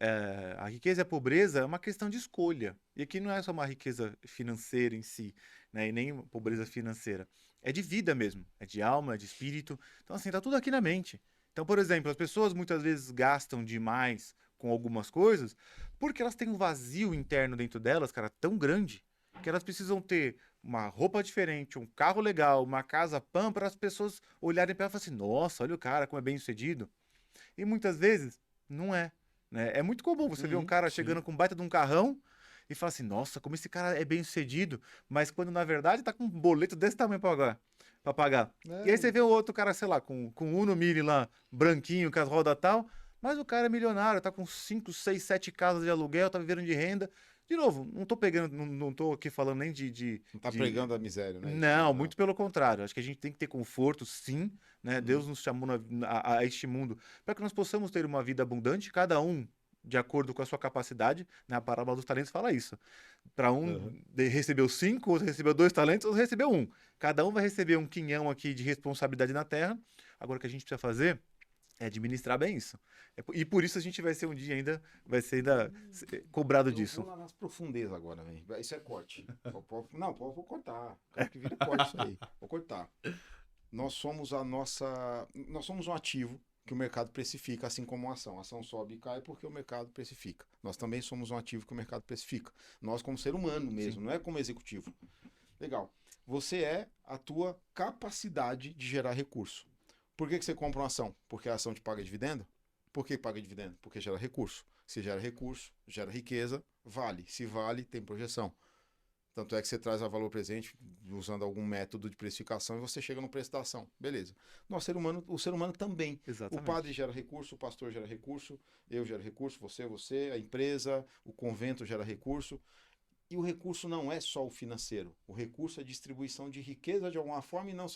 e a pobreza é uma questão de escolha. E aqui não é só uma riqueza financeira em si, né? E nem pobreza financeira. É de vida mesmo, é de alma, é de espírito. Então, assim, tá tudo aqui na mente. Então, por exemplo, as pessoas muitas vezes gastam demais com algumas coisas porque elas têm um vazio interno dentro delas, cara, tão grande, que elas precisam ter uma roupa diferente, um carro legal, uma casa pã, para as pessoas olharem para ela e falarem assim, nossa, olha o cara como é bem sucedido. E muitas vezes não é, né? É muito comum você ver um cara sim. chegando com um baita de um carrão e falar assim, nossa, como esse cara é bem sucedido, mas quando na verdade tá com um boleto desse tamanho para pagar. E aí você vê o outro cara, sei lá, com um Uno Mini lá, branquinho, com as rodas tal, mas o cara é milionário, tá com 5, 6, 7 casas de aluguel, tá vivendo de renda. De novo, não tô pegando, não tô aqui falando nem Não tá de- pregando a miséria, né? Não, muito pelo contrário. Acho que a gente tem que ter conforto, sim, né? Deus nos chamou a este mundo para que nós possamos ter uma vida abundante, cada um de acordo com a sua capacidade. Na parábola dos talentos fala isso. Para um Uhum. recebeu 5, outro recebeu 2 talentos, outro recebeu 1. Cada um vai receber um quinhão aqui de responsabilidade na terra. Agora o que a gente precisa fazer é administrar bem isso. E por isso a gente vai ser um dia ainda, vai ser ainda cobrado Eu disso. vou lá nas profundezas agora, velho. Isso é corte. Não, vou cortar. Quero que vire corte isso aí. Vou cortar. Nós somos um ativo que o mercado precifica, assim como uma ação. A ação sobe e cai porque o mercado precifica. Nós também somos um ativo que o mercado precifica. Nós como ser humano mesmo, não é como executivo. Legal. Você é a tua capacidade de gerar recurso. Por que você compra uma ação? Porque a ação te paga dividendo? Por que paga dividendo? Porque gera recurso. Se gera recurso, gera riqueza, vale. Se vale, tem projeção. Tanto é que você traz a valor presente usando algum método de precificação e você chega no preço da ação. Beleza. O ser humano também. Exatamente. O padre gera recurso, o pastor gera recurso, eu gero recurso, você, a empresa, o convento gera recurso. E o recurso não é só o financeiro. O recurso é a distribuição de riqueza de alguma forma e não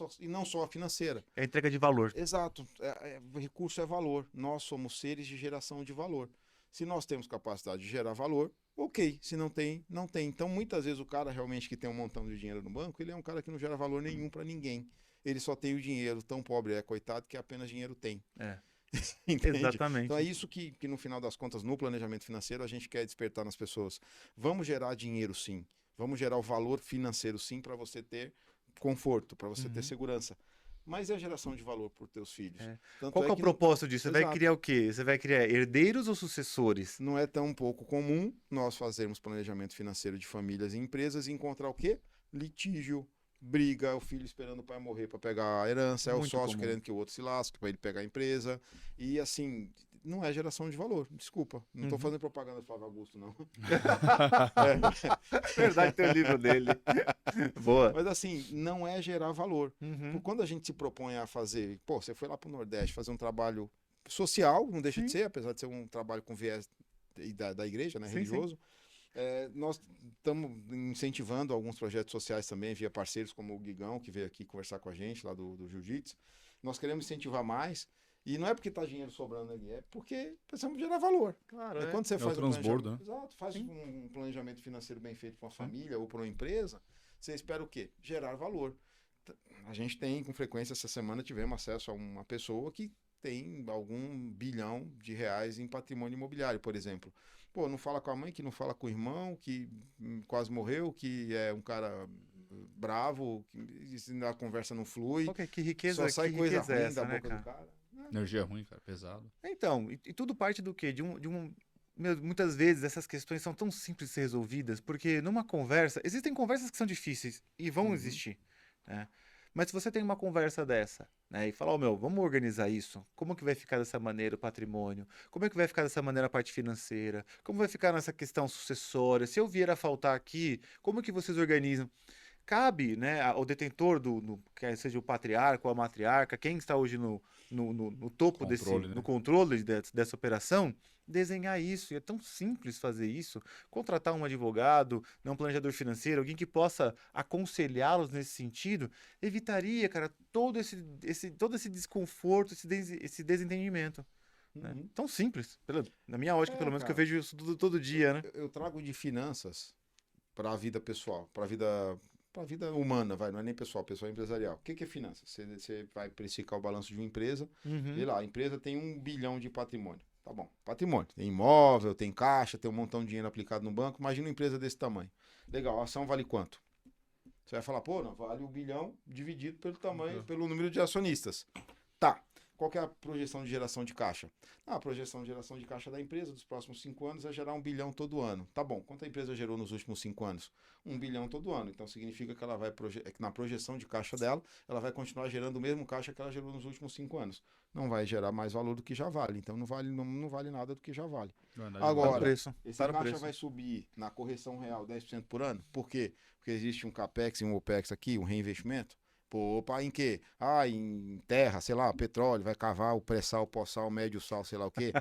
só a financeira. É a entrega de valor. Exato. O recurso é valor. Nós somos seres de geração de valor. Se nós temos capacidade de gerar valor, ok. Se não tem, não tem. Então, muitas vezes, o cara realmente que tem um montão de dinheiro no banco, ele é um cara que não gera valor nenhum para ninguém. Ele só tem o dinheiro, tão pobre é, coitado, que apenas dinheiro tem. É. Entende? Exatamente. Então é isso que no final das contas, no planejamento financeiro, a gente quer despertar nas pessoas. Vamos gerar dinheiro sim. Vamos gerar o valor financeiro sim para você ter conforto, para você ter segurança. Mas é a geração de valor para os teus filhos. Tanto Qual que é o que propósito disso? Você vai Exato. criar o quê? Você vai criar herdeiros ou sucessores? não é tão pouco comum nós fazermos planejamento financeiro de famílias e empresas e encontrar o quê? Litígio, briga, o filho esperando o pai morrer para pegar a herança, é o Muito sócio comum. querendo que o outro se lasque para ele pegar a empresa. E assim, não é geração de valor, desculpa. Não estou fazendo propaganda do Flávio Augusto, não. Verdade, tem o livro dele. Boa. Mas assim, não é gerar valor. Uhum. Quando a gente se propõe a fazer, pô, você foi lá para o Nordeste fazer um trabalho social, não deixa de ser, apesar de ser um trabalho com viés da igreja, né, Sim, religioso. Nós estamos incentivando alguns projetos sociais também, via parceiros como o Guigão, que veio aqui conversar com a gente lá do Jiu-Jitsu. Nós queremos incentivar mais, e não é porque está dinheiro sobrando ali, é porque precisamos gerar valor. Claro, Quando você o faz transbordo, planejamento, exato, faz um planejamento financeiro bem feito para uma família ou para uma empresa, você espera o quê? Gerar valor. A gente tem, com frequência, essa semana tivemos acesso a uma pessoa que tem algum bilhão de reais em patrimônio imobiliário, por exemplo. Pô, não fala com a mãe, que não fala com o irmão, que quase morreu, que é um cara bravo, que a conversa não flui, Qual que é- que riqueza, só sai que coisa riqueza é ruim essa, da né, boca cara? do cara. Energia ruim, cara, pesado. Então, e tudo parte do quê? Muitas vezes essas questões são tão simples de ser resolvidas, porque numa conversa, existem conversas que são difíceis e vão existir, né? Mas se você tem uma conversa dessa, né, e falar, ó, meu, vamos organizar isso, como que vai ficar dessa maneira o patrimônio? Como é que vai ficar dessa maneira a parte financeira? Como vai ficar nessa questão sucessória? Se eu vier a faltar aqui, como que vocês organizam? cabe, né, ao detentor quer seja o patriarca ou a matriarca, quem está hoje no topo Controle, né? no controle dessa operação, desenhar isso. E é tão simples fazer isso. Contratar um advogado, né, um planejador financeiro, alguém que possa aconselhá-los nesse sentido, evitaria, cara, todo esse desconforto, esse desentendimento. Né? Uhum. Tão simples. Na minha ótica, pelo menos, que eu Cara, vejo isso todo dia, né? eu trago de finanças para a vida pessoal, para a vida humana, não é nem pessoal, pessoal empresarial. O que é finanças? Você vai precificar o balanço de uma empresa, vê lá, a empresa tem 1 bilhão de patrimônio. Tá bom, patrimônio. Tem imóvel, tem caixa, tem um montão de dinheiro aplicado no banco. Imagina uma empresa desse tamanho. Legal, a ação vale quanto? Você vai falar, pô, não, vale 1 bilhão dividido pelo tamanho, pelo número de acionistas. Tá. Qual que é a projeção de geração de caixa? A projeção de geração de caixa da empresa dos próximos 5 anos é gerar 1 bilhão todo ano. Tá bom, quanto a empresa gerou nos últimos 5 anos? 1 bilhão todo ano. Então significa que ela vai que na projeção de caixa dela, ela vai continuar gerando o mesmo caixa que ela gerou nos últimos 5 anos. Não vai gerar mais valor do que já vale. Então não vale nada do que já vale. Agora, esse caixa vai subir na correção real 10% por ano. Por quê? Porque existe um CAPEX e um OPEX aqui, um reinvestimento. Pô, opa, em quê? Em terra, sei lá, petróleo, vai cavar o pré-sal, o pós-sal, o médio-sal, sei lá o quê.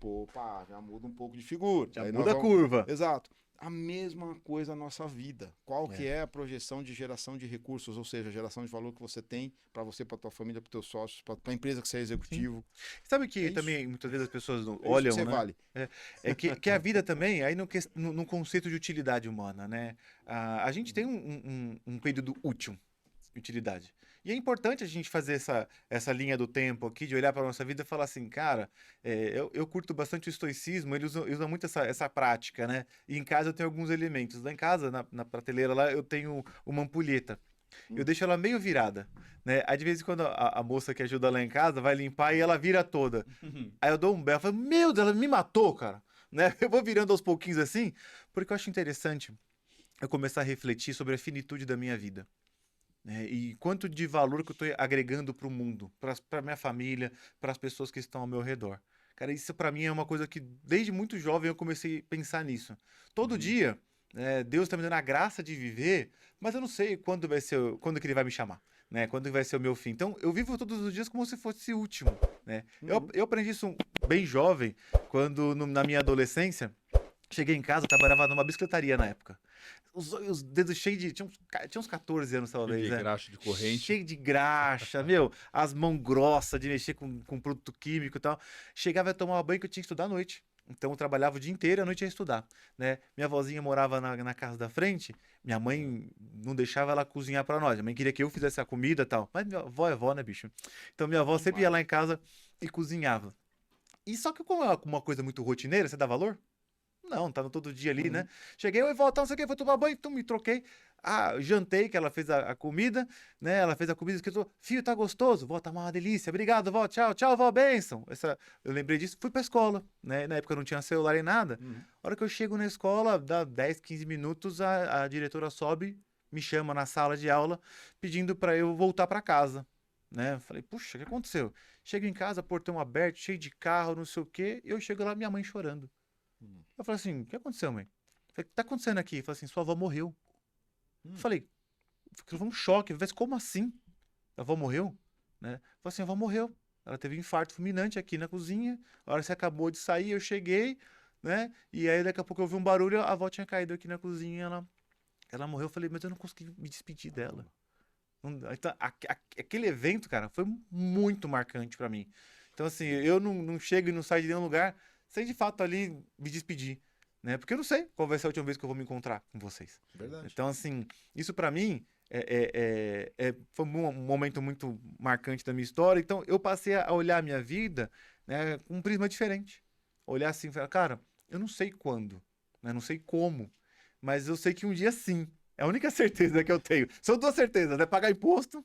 Pô, pá, já muda um pouco de figura. Já muda a curva. Exato. A mesma coisa na nossa vida. Qual que é a projeção de geração de recursos, ou seja, a geração de valor que você tem para você, para tua família, para teus sócios, para a empresa que você é executivo. Sim. Sabe que também muitas vezes as pessoas não É olham, isso que você né? vale. Que a vida também, aí no conceito de utilidade humana, né? A gente tem um período útil, utilidade. E é importante a gente fazer essa linha do tempo aqui, de olhar para a nossa vida e falar assim, cara, eu curto bastante o estoicismo, ele usa muito essa prática, né? E em casa eu tenho alguns elementos. Lá em casa, na prateleira lá, eu tenho uma ampulheta. Eu deixo ela meio virada, né? Aí de vez em quando a moça que ajuda lá em casa vai limpar e ela vira toda. Aí eu dou um berro, eu falo, meu Deus, ela me matou, cara. Né? Eu vou virando aos pouquinhos assim, porque eu acho interessante eu começar a refletir sobre a finitude da minha vida. E quanto de valor que eu estou agregando para o mundo, para minha família, para as pessoas que estão ao meu redor. Cara, isso para mim é uma coisa que desde muito jovem eu comecei a pensar nisso. Todo dia, Deus está me dando a graça de viver, mas eu não sei quando que ele vai me chamar, né? Quando vai ser o meu fim. Então eu vivo todos os dias como se fosse o último, né? Eu aprendi isso bem jovem, quando na minha adolescência cheguei em casa, eu trabalhava numa bicicletaria na época. Os dedos cheios de... Tinha uns 14 anos, talvez, de graxa, de corrente. Cheio de graxa, meu. As mãos grossas de mexer com produto químico e tal. Chegava a tomar banho que eu tinha que estudar à noite. Então eu trabalhava o dia inteiro e à noite ia estudar, né? Minha avózinha morava na casa da frente. Minha mãe não deixava ela cozinhar pra nós. Minha mãe queria que eu fizesse a comida e tal. Mas minha avó é avó, né, bicho? Então minha avó sempre ia lá em casa e cozinhava. E só que como é uma coisa muito rotineira, você dá valor? Não, tá no todo dia ali, né? Cheguei, oi, volta, não sei o que, fui tomar banho, então me troquei. Jantei, que ela fez a comida, né? Ela fez a comida, escrito, filho, tá gostoso? Vó, tá uma delícia, obrigado, vó, tchau, tchau, vó, bênção. Eu lembrei disso, fui pra escola, né? Na época não tinha celular nem nada. A hora que eu chego na escola, dá 10, 15 minutos, a diretora sobe, me chama na sala de aula, pedindo pra eu voltar pra casa, né? Falei, puxa, o que aconteceu? Chego em casa, portão aberto, cheio de carro, não sei o quê, e eu chego lá, minha mãe chorando. Eu falei assim, o que aconteceu, mãe? Falei, o que tá acontecendo aqui? Eu falei assim, sua avó morreu. Eu falei, foi um choque. Eu falei, como assim? A avó morreu? Né? Eu falei assim, a avó morreu. Ela teve um infarto fulminante aqui na cozinha. A hora que você acabou de sair, eu cheguei, né? E aí daqui a pouco eu ouvi um barulho, a avó tinha caído aqui na cozinha, ela morreu. Eu falei, mas eu não consegui me despedir dela. Então, aquele evento, cara, foi muito marcante pra mim. Então, assim, eu não chego e não saio de nenhum lugar sem de fato ali me despedir, né? Porque eu não sei qual vai ser a última vez que eu vou me encontrar com vocês. Verdade. Então, assim, isso pra mim foi um momento muito marcante da minha história. Então, eu passei a olhar a minha vida, né, com um prisma diferente. Olhar assim, falar, cara, eu não sei quando, né? Não sei como, mas eu sei que um dia sim. É a única certeza que eu tenho. São duas certezas, né? Pagar imposto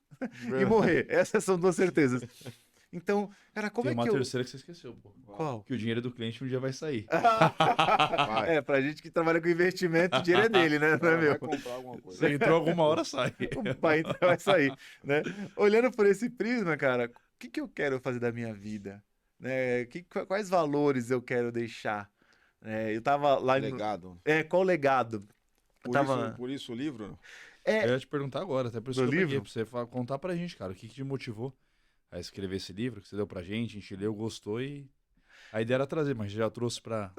e morrer. Essas são duas certezas. Então, cara, como Tem é que uma terceira que você esqueceu, pô. Qual? Que o dinheiro do cliente um dia vai sair. Pra gente que trabalha com investimento, o dinheiro é dele, né? Não é meu. Vai comprar alguma coisa. Você entrou alguma hora, sai. O pai vai sair, né? Olhando por esse prisma, cara, o que eu quero fazer da minha vida? Né? Quais valores eu quero deixar? Eu tava lá... Legado. Qual legado? Por isso o livro? É, Eu ia te perguntar agora, até por isso do que eu peguei, livro? pra você contar pra gente, cara, o que te motivou a escrever esse livro que você deu pra gente, a gente leu, gostou e a ideia era trazer, mas já trouxe pra...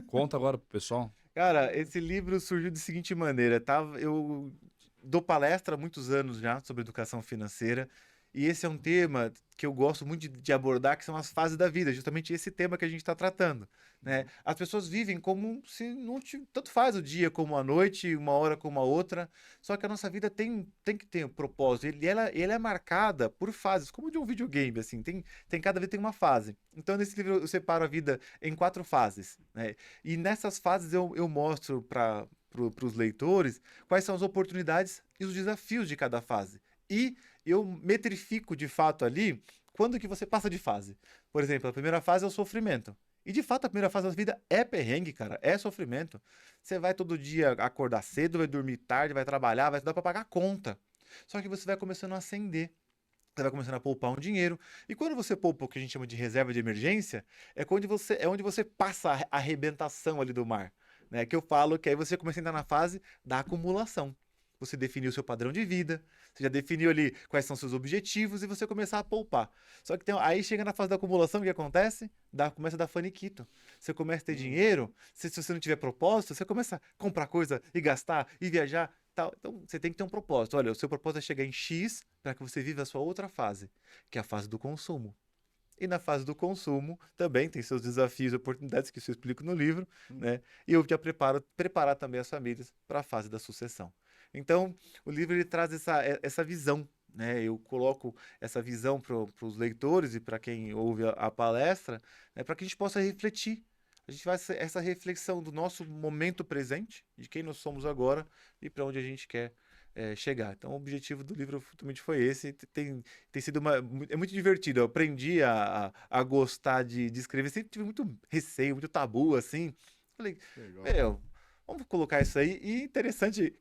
Conta agora pro pessoal. Cara, esse livro surgiu da seguinte maneira, tá? Eu dou palestra há muitos anos já sobre educação financeira, e esse é um tema que eu gosto muito de abordar, que são as fases da vida, justamente esse tema que a gente está tratando, né? As pessoas vivem como se não tanto faz o dia como a noite, uma hora como a outra, só que a nossa vida tem que ter um propósito, ele é marcada por fases, como de um videogame, assim, cada vez tem uma fase. Então, nesse livro eu separo a vida em 4 fases, né? E nessas fases eu mostro para os leitores quais são as oportunidades e os desafios de cada fase. E eu metrifico de fato ali quando que você passa de fase. Por exemplo, a primeira fase é o sofrimento. E de fato a primeira fase da vida é perrengue, cara, é sofrimento. Você vai todo dia acordar cedo, vai dormir tarde, vai trabalhar, vai estudar para pagar conta. Só que você vai começando a ascender. Você vai começando a poupar um dinheiro. E quando você poupa o que a gente chama de reserva de emergência, é onde você passa a arrebentação ali do mar. Né? Que eu falo que aí você começa a entrar na fase da acumulação. Você definiu o seu padrão de vida, você já definiu ali quais são seus objetivos e você começar a poupar. Só que aí chega na fase da acumulação, o que acontece? Começa a dar faniquito. Você começa a ter dinheiro, se você não tiver propósito, você começa a comprar coisa e gastar e viajar. Tal. Então, você tem que ter um propósito. Olha, o seu propósito é chegar em X para que você viva a sua outra fase, que é a fase do consumo. E na fase do consumo também tem seus desafios e oportunidades que eu explico no livro, né? E eu já preparar também as famílias para a fase da sucessão. Então, o livro ele traz essa visão, né? Eu coloco essa visão para os leitores e para quem ouve a palestra, né? Para que a gente possa refletir. A gente faz essa reflexão do nosso momento presente, de quem nós somos agora e para onde a gente quer chegar. Então, o objetivo do livro futuramente foi esse. Tem sido é muito divertido. Eu aprendi a gostar de escrever. Sempre tive muito receio, muito tabu, assim. Falei, Legal. meu, vamos colocar isso aí. E interessante,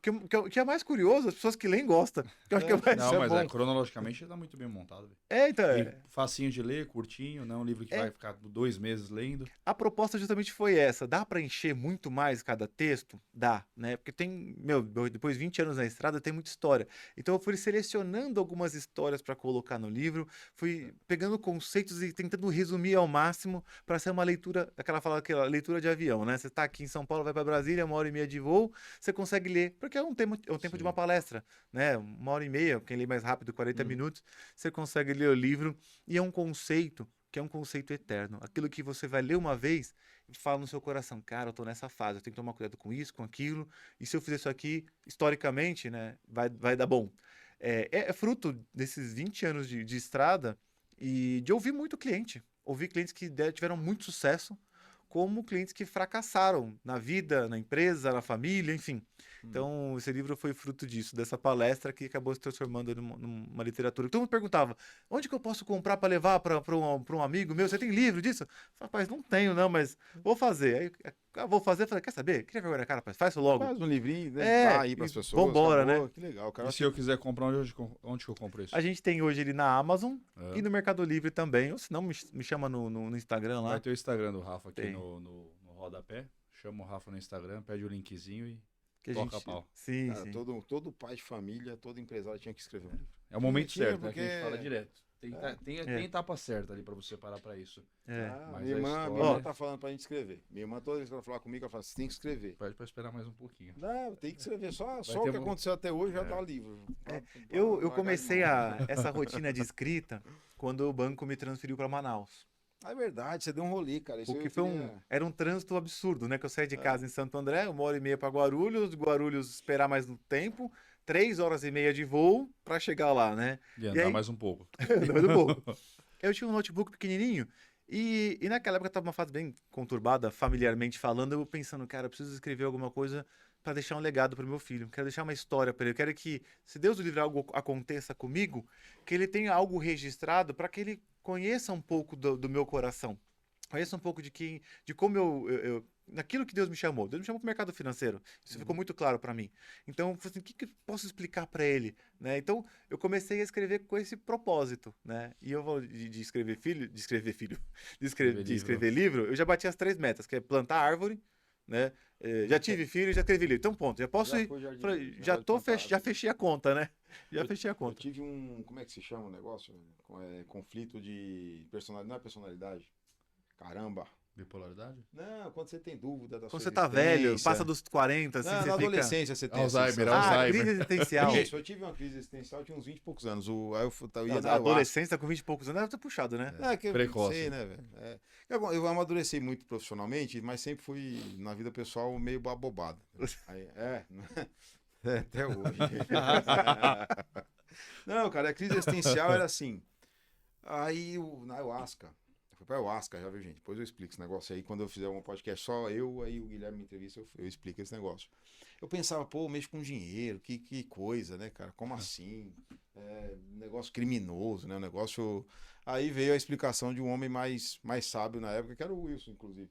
que é mais curioso, as pessoas que leem gostam. Que eu acho que é mais Não, mas bom. cronologicamente tá muito bem montado, velho. Então, E facinho de ler, curtinho, não é um livro que vai ficar 2 meses lendo. a proposta justamente foi essa. Dá para encher muito mais cada texto? Dá, né? Porque depois de 20 anos na estrada, tem muita história. Então eu fui selecionando algumas histórias para colocar no livro, fui pegando conceitos e tentando resumir ao máximo para ser uma leitura, aquela leitura de avião, né? Você está aqui em São Paulo, vai para Brasília, 1h30 de voo, você consegue ler, porque é um tempo de uma palestra, né? 1h30, quem lê mais rápido, 40 minutos, você consegue ler o livro e é um conceito que é um conceito eterno. Aquilo que você vai ler uma vez e fala no seu coração, cara, eu tô nessa fase, eu tenho que tomar cuidado com isso, com aquilo, e se eu fizer isso aqui, historicamente, né, vai dar bom. É fruto desses 20 anos de estrada e de ouvir muito cliente. Ouvir clientes que tiveram muito sucesso, como clientes que fracassaram na vida, na empresa, na família, enfim. Então, esse livro foi fruto disso, dessa palestra que acabou se transformando numa literatura. Todo mundo perguntava, onde que eu posso comprar para levar para um amigo meu? Você tem livro disso? Eu falei, rapaz, não tenho não, mas vou fazer. Aí, vou fazer, falei, quer saber? Cria vergonha na cara, rapaz, faz isso logo. Faz um livrinho, né? Dá aí pras pessoas. Vambora, acabou. né? Que legal, cara. E se eu quiser comprar, onde que eu compro isso? A gente tem hoje ele na Amazon e no Mercado Livre também, ou se não, me chama no Instagram lá. Vai ter o Instagram do Rafa aqui Tem. no rodapé. Chama o Rafa no Instagram, pede o linkzinho e Que a toca gente... a pau. Sim, Cara, sim. todo pai de família, todo empresário tinha que escrever um livro. É o momento Mentira, certo, né? Que a gente porque- fala direto. Tem etapa certa ali pra você parar pra isso. Mas Minha a irmã, história- minha irmã tá falando pra gente escrever. Minha irmã, toda vez que ela falar comigo, ela fala, você tem que escrever. Pede pra esperar mais um pouquinho. Não, tem que escrever. Só ter o que um- aconteceu até hoje já tá livro. Eu comecei essa rotina de escrita quando o banco me transferiu para Manaus. É verdade, você deu um rolê, cara. Isso Porque eu queria- era um trânsito absurdo, né? Que eu saí de casa em Santo André, 1h30 para Guarulhos esperar mais um tempo, 3h30 de voo para chegar lá, né? E andar aí- mais um pouco. Doido pouco. Eu tinha um notebook pequenininho e naquela época tava uma fase bem conturbada, familiarmente falando, eu pensando, cara, eu preciso escrever alguma coisa para deixar um legado para meu filho, quero deixar uma história para ele, eu quero que, se Deus o livre, algo aconteça comigo, que ele tenha algo registrado para que ele conheça um pouco do meu coração, conheça um pouco de como naquilo que Deus me chamou. Deus me chamou para o mercado financeiro. Isso ficou muito claro para mim. Então, eu falei assim, o que eu posso explicar para ele? Né? Então, eu comecei a escrever com esse propósito. Né? E eu vou de escrever livro, eu já bati as 3 metas, que é plantar árvore, né? Já tive filho, já teve livro. Então, ponto. Já posso ir. Falei, já fechei a conta, né? Já fechei a Eu conta. tive como é que se chama o negócio? Conflito de personalidade, não é personalidade. Caramba. Bipolaridade? Não, quando você tem dúvida da Quando sua você tá velho, existência. passa dos 40, assim, Não, você na fica... adolescência você tem Alzheimer, essa- Alzheimer. crise existencial. Isso, eu tive uma crise existencial, eu tinha uns 20 e poucos anos. Aí eu ia na Adolescência com 20 e poucos anos deve ter puxado, né? É que eu Precoce. não sei, né, velho? Eu amadureci muito profissionalmente, mas sempre fui, na vida pessoal, meio abobado. Aí, até hoje. Não, cara, a crise existencial era assim. Aí, na ayahuasca, eu fui pra ayahuasca, já viu, gente? Depois eu explico esse negócio aí. Quando eu fizer um podcast só eu, aí o Guilherme me entrevista, eu explico esse negócio. Eu pensava, pô, eu mexo com dinheiro, que coisa, né, cara? Como assim? Negócio criminoso, né? Um negócio... Aí veio a explicação de um homem mais sábio na época, que era o Wilson, inclusive.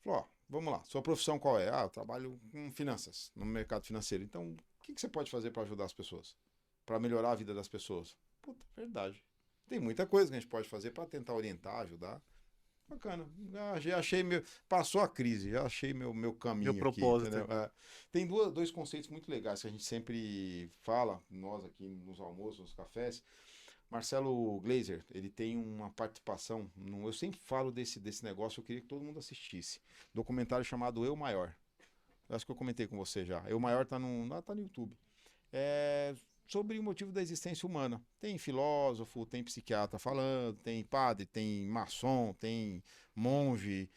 Falou, ó, vamos lá, sua profissão qual é? Ah, eu trabalho com finanças, no mercado financeiro. Então, o que você pode fazer para ajudar as pessoas? Para melhorar a vida das pessoas? Puta, verdade. Tem muita coisa que a gente pode fazer para tentar orientar, ajudar. Bacana. Já achei passou a crise, já achei meu caminho Meu propósito. Aqui, tem dois conceitos muito legais que a gente sempre fala, nós aqui nos almoços, nos cafés. Marcelo Glazer, ele tem uma participação, eu sempre falo desse negócio, eu queria que todo mundo assistisse. Documentário chamado Eu Maior. Eu acho que eu comentei com você já. Eu Maior tá no YouTube. Sobre o motivo da existência humana. Tem filósofo, tem psiquiatra falando, tem padre, tem maçom, tem monge,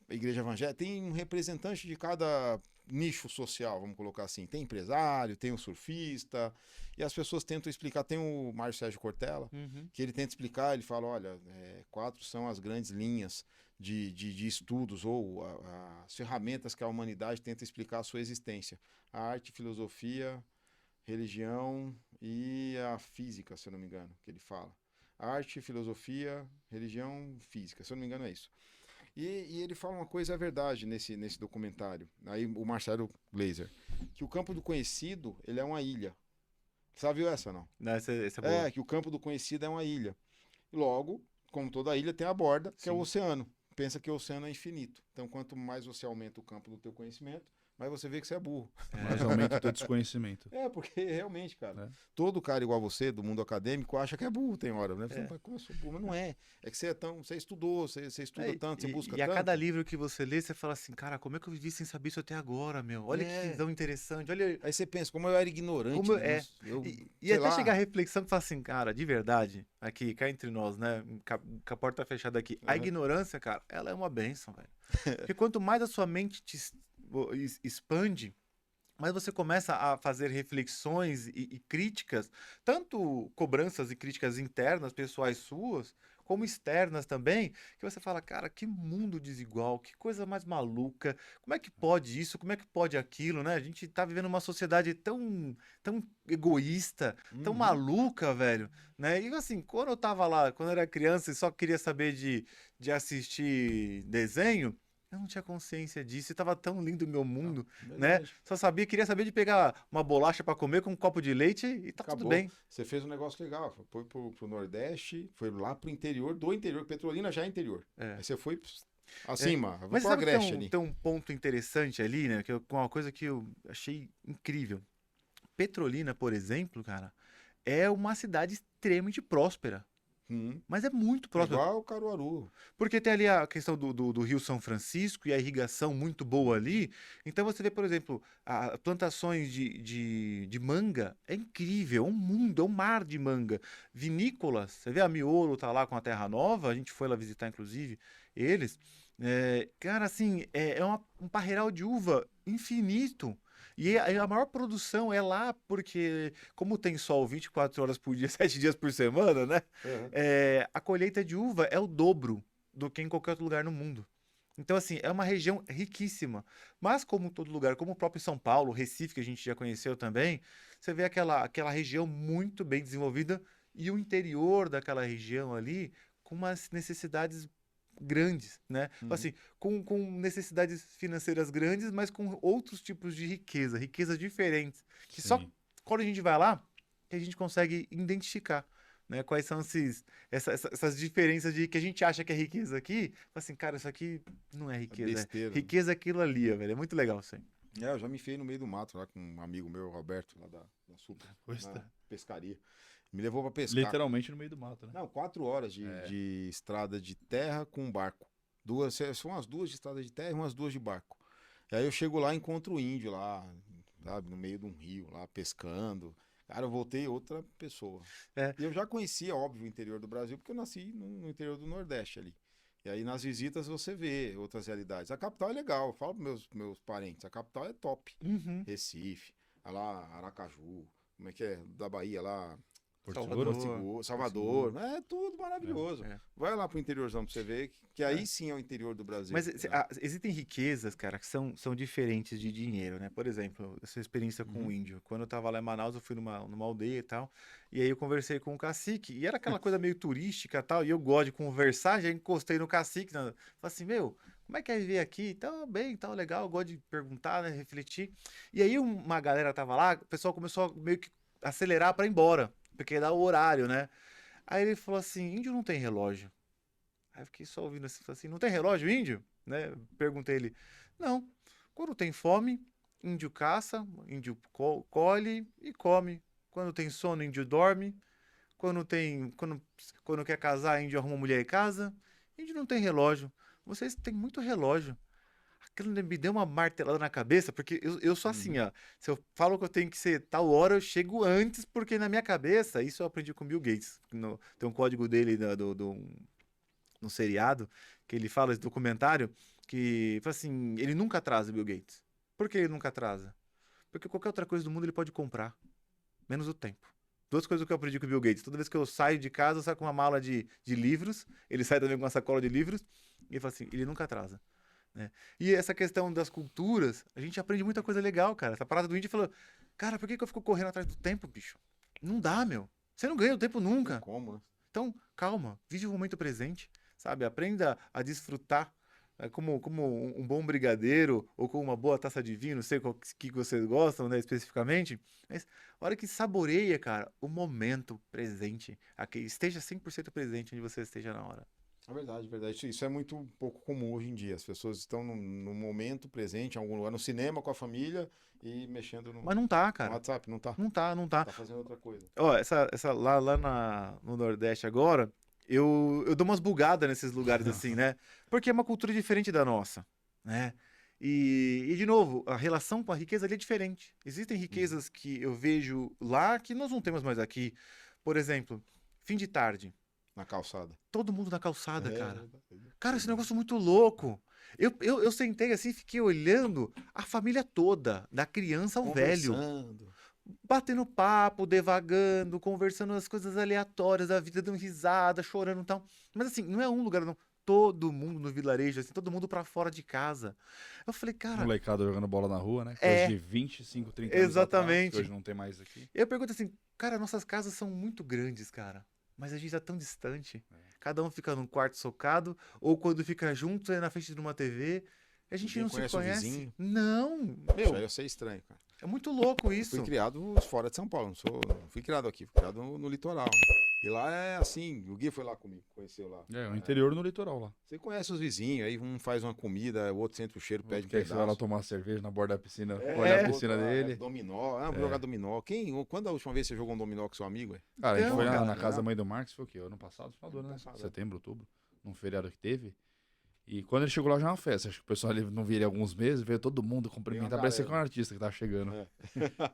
igreja evangélica, tem um representante de cada nicho social, vamos colocar assim. Tem empresário, tem o surfista, e as pessoas tentam explicar. Tem o Mário Sérgio Cortella, que ele tenta explicar, ele fala, olha, 4 são as grandes linhas de estudos, ou as ferramentas que a humanidade tenta explicar a sua existência. A arte, filosofia, religião e a física, se eu não me engano, que ele fala. Arte, filosofia, religião, física, se eu não me engano é isso. E ele fala uma coisa, é verdade, nesse documentário, aí o Marcelo Glazer, que o campo do conhecido, ele é uma ilha. Você viu essa, não? Essa é boa. Que o campo do conhecido é uma ilha. Logo, como toda ilha, tem a borda, que é o oceano. Pensa que o oceano é infinito. Então, quanto mais você aumenta o campo do teu conhecimento, mas você vê que você é burro. Mas aumenta o teu desconhecimento. Porque realmente, cara, todo cara igual você, do mundo acadêmico, acha que é burro, tem hora, né? Você fala, como eu sou burro? Mas não é. É que você estudou, você estuda tanto, você busca tanto. E a tanto. cada livro que você lê, você fala assim, cara, como é que eu vivi sem saber isso até agora, meu? Olha que visão interessante, olha... Aí você pensa, como eu era ignorante. Como e até chegar a reflexão e falar assim, cara, de verdade, aqui, cá entre nós, né, com a porta fechada aqui, a ignorância, cara, ela é uma bênção, velho. Porque quanto mais a sua mente te expande, mas você começa a fazer reflexões e críticas, tanto cobranças e críticas internas, pessoais suas, como externas também, que você fala, cara, que mundo desigual, que coisa mais maluca, como é que pode isso, como é que pode aquilo, né? A gente tá vivendo uma sociedade tão egoísta, tão maluca, velho, né? E assim, quando eu tava lá, quando eu era criança e só queria saber de assistir desenho, eu não tinha consciência disso, e tava tão lindo o meu mundo, né? Só queria saber de pegar uma bolacha para comer com um copo de leite e tá tudo bem. Você fez um negócio legal, foi pro Nordeste, foi lá pro interior, Petrolina já é interior. Aí você foi acima, mas pro Agreste ali. Tem um ponto interessante ali, né? Uma coisa que eu achei incrível. Petrolina, por exemplo, cara, é uma cidade extremamente próspera. Mas é muito próximo. Igual Caruaru. Porque tem ali a questão do Rio São Francisco e a irrigação muito boa ali. Então você vê, por exemplo, plantações de manga. É incrível, é um mundo, é um mar de manga. Vinícolas, você vê a Miolo tá lá com a Terra Nova, a gente foi lá visitar, inclusive, eles. Cara, assim, é um parreiral de uva infinito. E a maior produção é lá porque, como tem sol 24 horas por dia, 7 dias por semana, né? A colheita de uva é o dobro do que em qualquer outro lugar no mundo. Então, assim, é uma região riquíssima. Mas, como todo lugar, como o próprio São Paulo, Recife, que a gente já conheceu também, você vê aquela região muito bem desenvolvida e o interior daquela região ali com umas necessidades grandes, né? Assim, com necessidades financeiras grandes, mas com outros tipos de riquezas diferentes. Que só quando a gente vai lá, que a gente consegue identificar, né? Quais são essas diferenças de que a gente acha que é riqueza aqui. Fala assim, cara, isso aqui não é riqueza. besteira. Riqueza é aquilo ali, ó, velho. É muito legal isso aí. Eu já me enfiei no meio do mato lá com um amigo meu, Roberto, lá da Super, Pois na tá. pescaria. Me levou pra pescar. Literalmente no meio do mato, né? Não, 4 horas de estrada de terra com barco. São umas 2 de estrada de terra e umas 2 de barco. E aí eu chego lá e encontro o índio lá, sabe, no meio de um rio, lá pescando. Cara, eu voltei outra pessoa. É. E eu já conhecia, óbvio, o interior do Brasil, porque eu nasci no interior do Nordeste ali. E aí nas visitas você vê outras realidades. A capital é legal, eu falo pros meus parentes, a capital é top. Uhum. Recife, lá Aracaju, como é que é? Da Bahia lá, Porto Salvador. Seguro. Salvador, é tudo maravilhoso. É. Vai lá pro interiorzão pra você ver que aí sim é o interior do Brasil. Mas né? existem riquezas, cara, que são diferentes de dinheiro, né? Por exemplo, essa experiência com o índio. Quando eu tava lá em Manaus, eu fui numa aldeia e tal, e aí eu conversei com o cacique, e era aquela coisa meio turística e tal, e eu gosto de conversar, já encostei no cacique, falei assim, meu, como é que é viver aqui? Então, bem, então, legal, eu gosto de perguntar, né, refletir. E aí uma galera tava lá, o pessoal começou a meio que acelerar pra ir embora, porque dá o horário, né? Aí ele falou assim, índio não tem relógio. Aí eu fiquei só ouvindo assim, não tem relógio índio? Né? Perguntei ele, não, quando tem fome, índio caça, índio colhe e come. Quando tem sono, índio dorme. Quando quer casar, índio arruma mulher e casa. Índio não tem relógio. Vocês têm muito relógio. Aquilo me deu uma martelada na cabeça, porque eu sou assim, ó. Se eu falo que eu tenho que ser tal hora, eu chego antes, porque na minha cabeça, isso eu aprendi com o Bill Gates. Tem um código dele no seriado, que ele fala, esse documentário, que fala assim, ele nunca atrasa o Bill Gates. Por que ele nunca atrasa? Porque qualquer outra coisa do mundo ele pode comprar, menos o tempo. 2 coisas que eu aprendi com o Bill Gates. Toda vez que eu saio de casa, eu saio com uma mala de livros, ele sai também com uma sacola de livros, e ele fala assim, ele nunca atrasa. Né? E essa questão das culturas, a gente aprende muita coisa legal, cara. Essa parada do índio falou, cara, por que eu fico correndo atrás do tempo, bicho? Não dá, meu. Você não ganha o tempo nunca. Como, né? Então, calma, vive o momento presente, sabe? Aprenda a desfrutar como um bom brigadeiro ou com uma boa taça de vinho, não sei qual que vocês gostam, né, especificamente, mas a hora que saboreia, cara, o momento presente, esteja 100% presente onde você esteja na hora. É verdade, verdade. Isso é muito pouco comum hoje em dia. As pessoas estão no momento presente, em algum lugar, no cinema com a família e mexendo Mas não tá, no cara. WhatsApp, não tá? Não tá. Tá fazendo outra coisa. Ó, lá no Nordeste agora, eu dou umas bugadas nesses lugares assim, né? Porque é uma cultura diferente da nossa, né? E de novo, a relação com a riqueza ali é diferente. Existem riquezas que eu vejo lá que nós não temos mais aqui. Por exemplo, fim de tarde. Na calçada. Todo mundo na calçada, cara. Verdade. Cara, esse negócio é muito louco. Eu sentei assim, fiquei olhando a família toda, da criança ao velho. Conversando. Batendo papo, devagando, conversando as coisas aleatórias da vida, dando risada, chorando e tal. Mas assim, não é um lugar, não. Todo mundo no vilarejo, assim, todo mundo pra fora de casa. Eu falei, cara. Molecada jogando bola na rua, né? É. Coisa de 25, 30 anos Exatamente. atrás, que hoje não tem mais aqui. Eu pergunto assim, cara, nossas casas são muito grandes, cara. Mas a gente tá tão distante. Cada um fica num quarto socado, ou quando fica junto, é na frente de uma TV. A gente Ninguém não se conhece o conhece. vizinho? Não, Isso aí meu, eu sei estranho, cara. é muito louco Eu isso. fui criado fora de São Paulo, não fui criado aqui, fui criado no litoral. Né? E lá é assim, o Gui foi lá comigo, conheceu lá. É, o interior no litoral lá. Você conhece os vizinhos, aí um faz uma comida, o outro sente o cheiro, pede um Quer que você vai lá pedaço. tomar cerveja na borda da piscina, É, olhar a outro piscina lá, dele. Dominó, vou jogar dominó. Quando a última vez você jogou um dominó com seu amigo? Cara, a gente Então, foi cara, na casa da né? mãe do Marcos, foi o quê? Ano passado, final do ano, né? Ano passado, é. Setembro, outubro, num feriado que teve. E quando ele chegou lá já era uma festa. Acho que o pessoal ele não via ele há alguns meses, veio todo mundo cumprimentar, parecia que era um artista que tava chegando. É.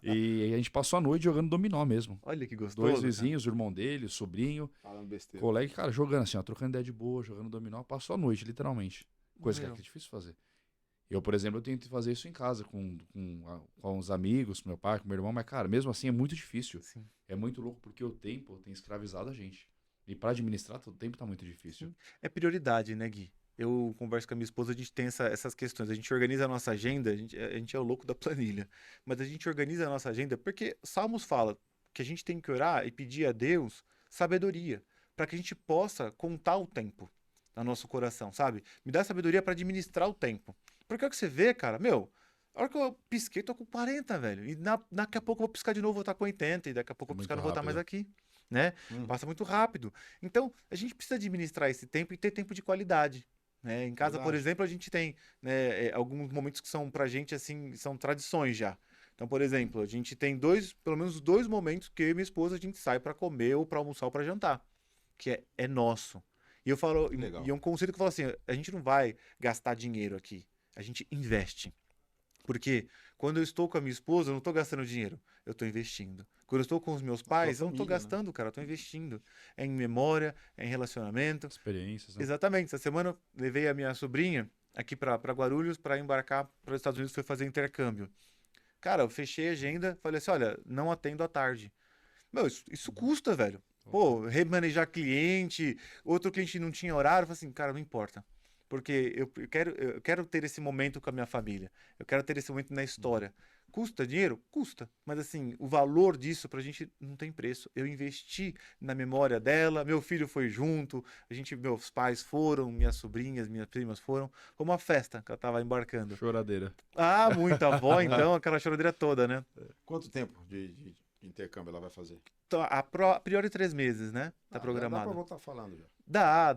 E a gente passou a noite jogando dominó mesmo. Olha que gostoso. 2 cara. vizinhos, o irmão dele, o sobrinho, Falando besteira. colega, cara, jogando assim, ó, trocando ideia de boa, jogando dominó, passou a noite, literalmente. Coisa que Meu. aqui é difícil fazer. Eu, por exemplo, eu tento fazer isso em casa, com os amigos, com meu pai, com meu irmão, mas, cara, mesmo assim é muito difícil. Sim. É muito louco porque o tempo tem escravizado a gente. E pra administrar, o tempo tá muito difícil. É prioridade, né, Gui? Eu converso com a minha esposa, a gente tem essas questões. A gente organiza a nossa agenda, a gente é o louco da planilha. Mas a gente organiza a nossa agenda porque Salmos fala que a gente tem que orar e pedir a Deus sabedoria, para que a gente possa contar o tempo no nosso coração, sabe? Me dá sabedoria para administrar o tempo. Porque é o que você vê, cara, meu, a hora que eu pisquei, tô com 40, velho. E daqui a pouco eu vou piscar de novo, vou estar com 80, e daqui a pouco eu vou Muito piscar, não vou estar mais rápido. aqui. né? Passa muito rápido. Então, a gente precisa administrar esse tempo e ter tempo de qualidade. Né? Em casa, por Verdade. exemplo, a gente tem, né, alguns momentos que são pra gente, assim, são tradições já. Então, por exemplo, a gente tem pelo menos 2 momentos que eu e minha esposa a gente sai pra comer ou pra almoçar ou pra jantar, que é nosso. E eu falo, Legal. e é um conceito que eu falo assim, a gente não vai gastar dinheiro aqui, a gente investe. Porque quando eu estou com a minha esposa, eu não estou gastando dinheiro, eu estou investindo. Quando eu estou com os meus pais, eu não estou família, né? gastando, cara, eu estou investindo. É em memória, é em relacionamento. Experiências, né? Exatamente. Essa semana eu levei a minha sobrinha aqui para Guarulhos para embarcar para os Estados Unidos, foi fazer intercâmbio. Cara, eu fechei a agenda, falei assim, olha, não atendo à tarde. Meu, isso custa, velho. Pô, remanejar cliente, outro cliente não tinha horário, eu falei assim, cara, não importa. Porque eu quero ter esse momento com a minha família. Eu quero ter esse momento na história. Custa dinheiro? Custa. Mas assim, o valor disso pra gente não tem preço. Eu investi na memória dela, meu filho foi junto, meus pais foram, minhas sobrinhas, minhas primas foram. Foi uma festa que ela tava embarcando. Choradeira. Ah, muita avó, então, aquela choradeira toda, né? Quanto tempo de intercâmbio ela vai fazer? Então, a priori 3 meses, né? Tá Dá pra programado. voltar falando já. Dá.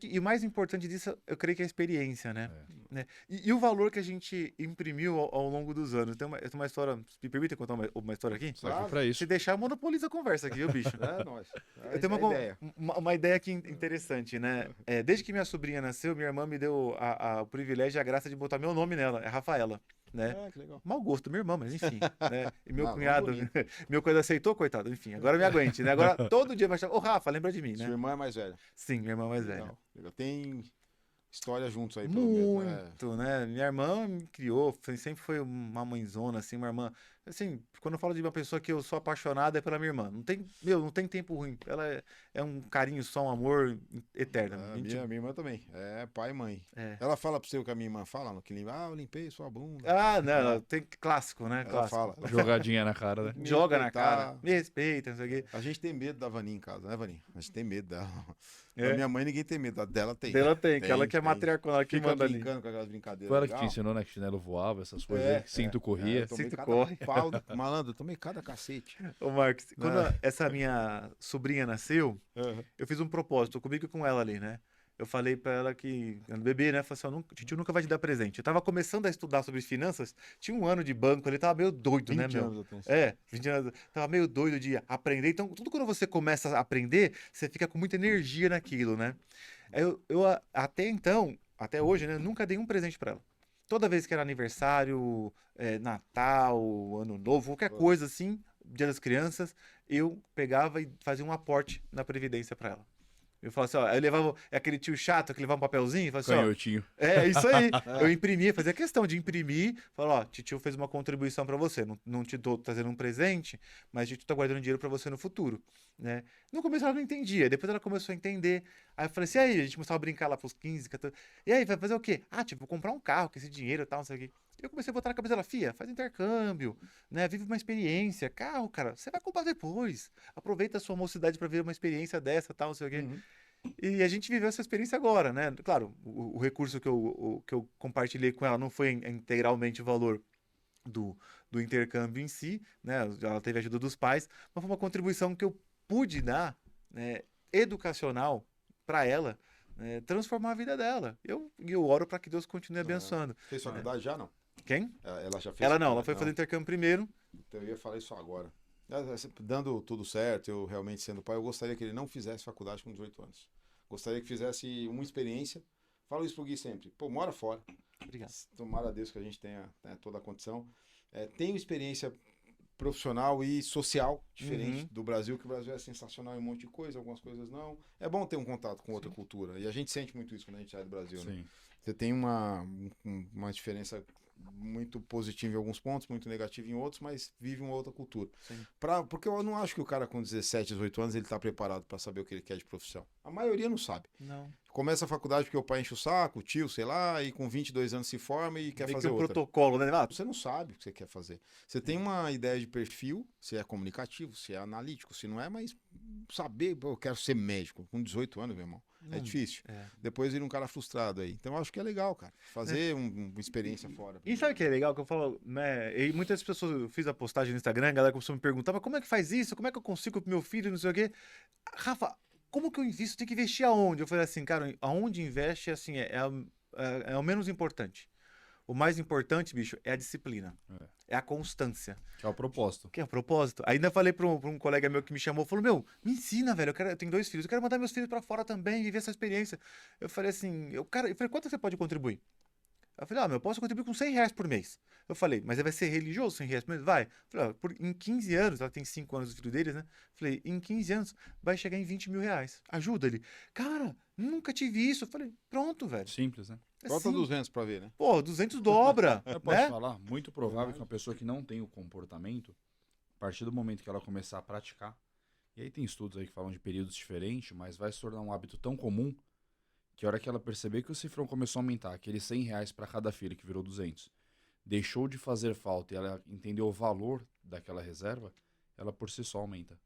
E o mais importante disso, eu creio que é a experiência, né? Né? E o valor que a gente imprimiu ao longo dos anos. Tem uma história, me permite contar uma história aqui? Só aqui pra isso. Se deixar, monopoliza a conversa aqui, viu, bicho? É, nóis. Eu tenho uma ideia aqui interessante, né? Desde que minha sobrinha nasceu, minha irmã me deu o privilégio e a graça de botar meu nome nela, é Rafaela. Né? Que legal. Mau gosto, minha irmã, mas enfim. Né? E meu Não, cunhado, bonito. meu cunhado aceitou, coitado. Enfim, agora me aguente, né? Agora todo dia vai chamar, ô Rafa, lembra de mim, Sua né? irmã é mais velha. Sim, minha irmã mais velha. Legal. Legal. Tem história juntos aí, pelo menos. Né? Muito, né? Minha irmã me criou, sempre foi uma mãezona, assim, uma irmã. Assim, quando eu falo de uma pessoa que eu sou apaixonado, é pela minha irmã. Não tem tempo ruim. Ela é um carinho só, um amor eterno. Minha irmã também. É pai e mãe. É. Ela fala pra você o que a minha irmã fala no que eu limpei sua bunda. Não, tem clássico, né? Ela Clássico. fala. Jogadinha na cara, né? Me Joga na respeitar. cara, me respeita, não sei o quê. A gente tem medo da Vaninha em casa, né, Vaninha? A gente tem medo dela. É. Da minha mãe ninguém tem medo, da dela tem. Dela tem, que ela que é tem. matriarcal, ela que Fica manda ali. brincando com aquelas brincadeiras. Foi ela que te legal. ensinou, né? Que chinelo voava, essas coisas aí. Que cinto corria. Eu tomei Cinto cada corre. pau, malandro, eu tomei cada cacete. Ô, Marcos, quando essa minha sobrinha nasceu, eu fiz um propósito comigo e com ela ali, né? Eu falei pra ela que, bebê, né? Falei assim, tio nunca vai te dar presente. Eu tava começando a estudar sobre finanças, tinha um ano de banco, ele tava meio doido, né, 20 meu? anos eu tenho. 20 anos. Tava meio doido de aprender. Então, tudo quando você começa a aprender, você fica com muita energia naquilo, né? Até então, até hoje, né? Nunca dei um presente pra ela. Toda vez que era aniversário, Natal, Ano Novo, qualquer coisa assim, Dia das Crianças, eu pegava e fazia um aporte na Previdência pra ela. Eu falava assim, ó, eu levava aquele tio chato que levava um papelzinho e falava assim, ó, Canhotinho. é isso aí. Eu imprimia, fazia questão de imprimir, falar, ó, tio fez uma contribuição pra você, não te tô trazendo um presente, mas tio tá guardando dinheiro pra você no futuro, né? No começo ela não entendia, depois ela começou a entender. Aí eu falei assim, e aí, a gente começava a brincar lá pros 15, 14. E aí, vai fazer o quê? Ah, tipo, vou comprar um carro com esse dinheiro e tal, não sei o quê. Eu comecei a botar na cabeça dela, fia, faz intercâmbio, né? Vive uma experiência. Carro, cara, você vai comprar depois. Aproveita a sua mocidade pra ver uma experiência dessa, tal, não sei o quê. E a gente viveu essa experiência agora, né? Claro, o recurso que eu compartilhei com ela não foi integralmente o valor do intercâmbio em si, né? Ela teve a ajuda dos pais, mas foi uma contribuição que eu pude dar, né, educacional para ela, né, transformar a vida dela. Eu oro para que Deus continue abençoando. Fez faculdade já, não? Quem? Ela já fez Ela não, faculdade? ela foi fazer intercâmbio primeiro. Então eu ia falar isso agora. Dando tudo certo, eu realmente sendo pai, eu gostaria que ele não fizesse faculdade com 18 anos. Gostaria que fizesse uma experiência. Falo isso pro Gui sempre. Pô, mora fora. Obrigado. Tomara a Deus que a gente tenha, né, toda a condição. Tenho experiência profissional e social diferente do Brasil, que o Brasil é sensacional em um monte de coisa, algumas coisas não. É bom ter um contato com outra cultura. E a gente sente muito isso quando a gente sai do Brasil, né? Sim. Você tem uma diferença muito positiva em alguns pontos, muito negativa em outros, mas vive uma outra cultura. Porque eu não acho que o cara com 17, 18 anos ele tá preparado para saber o que ele quer de profissão. A maioria não sabe. Não. Começa a faculdade porque o pai enche o saco, o tio, sei lá, e com 22 anos se forma e quer Tem fazer que o outra. protocolo, né? Ah, Você não sabe o que você quer fazer. Você tem uma ideia de perfil, se é comunicativo, se é analítico, se não é, mas saber, eu quero ser médico com 18 anos, meu irmão. É difícil. É. Depois vira um cara frustrado aí. Então eu acho que é legal, cara. Fazer uma experiência fora. E sabe o que é legal? Que eu falo, né? E muitas pessoas, eu fiz a postagem no Instagram, a galera começou a me perguntar, mas como é que faz isso? Como é que eu consigo pro meu filho, não sei o quê? Rafa, como que eu invisto? Tem que investir aonde? Eu falei assim, cara, aonde investe, assim, é o menos importante. O mais importante, bicho, é a disciplina. É a constância. Que é o propósito. Que é o propósito. Ainda falei pra um colega meu que me chamou, falou, meu, me ensina, velho, eu tenho 2 filhos, eu quero mandar meus filhos pra fora também, viver essa experiência. Eu falei assim, eu falei, quanto você pode contribuir? Eu falei, meu, eu posso contribuir com R$100 por mês. Eu falei, mas vai ser religioso R$100 por mês? Vai. Eu falei, em 15 anos, ela tem 5 anos, o filho deles, né? Eu falei, em 15 anos vai chegar em R$20 mil. Ajuda ele. Cara, nunca tive isso. Eu falei, pronto, velho. Simples, né? É Bota simples. 200 pra ver, né? Pô, 200 dobra, Eu posso né? falar, muito provável que uma pessoa que não tem o comportamento, a partir do momento que ela começar a praticar, e aí tem estudos aí que falam de períodos diferentes, mas vai se tornar um hábito tão comum que a hora que ela perceber que o cifrão começou a aumentar, aqueles R$100 para cada filho, que virou 200, deixou de fazer falta e ela entendeu o valor daquela reserva, ela por si só aumenta.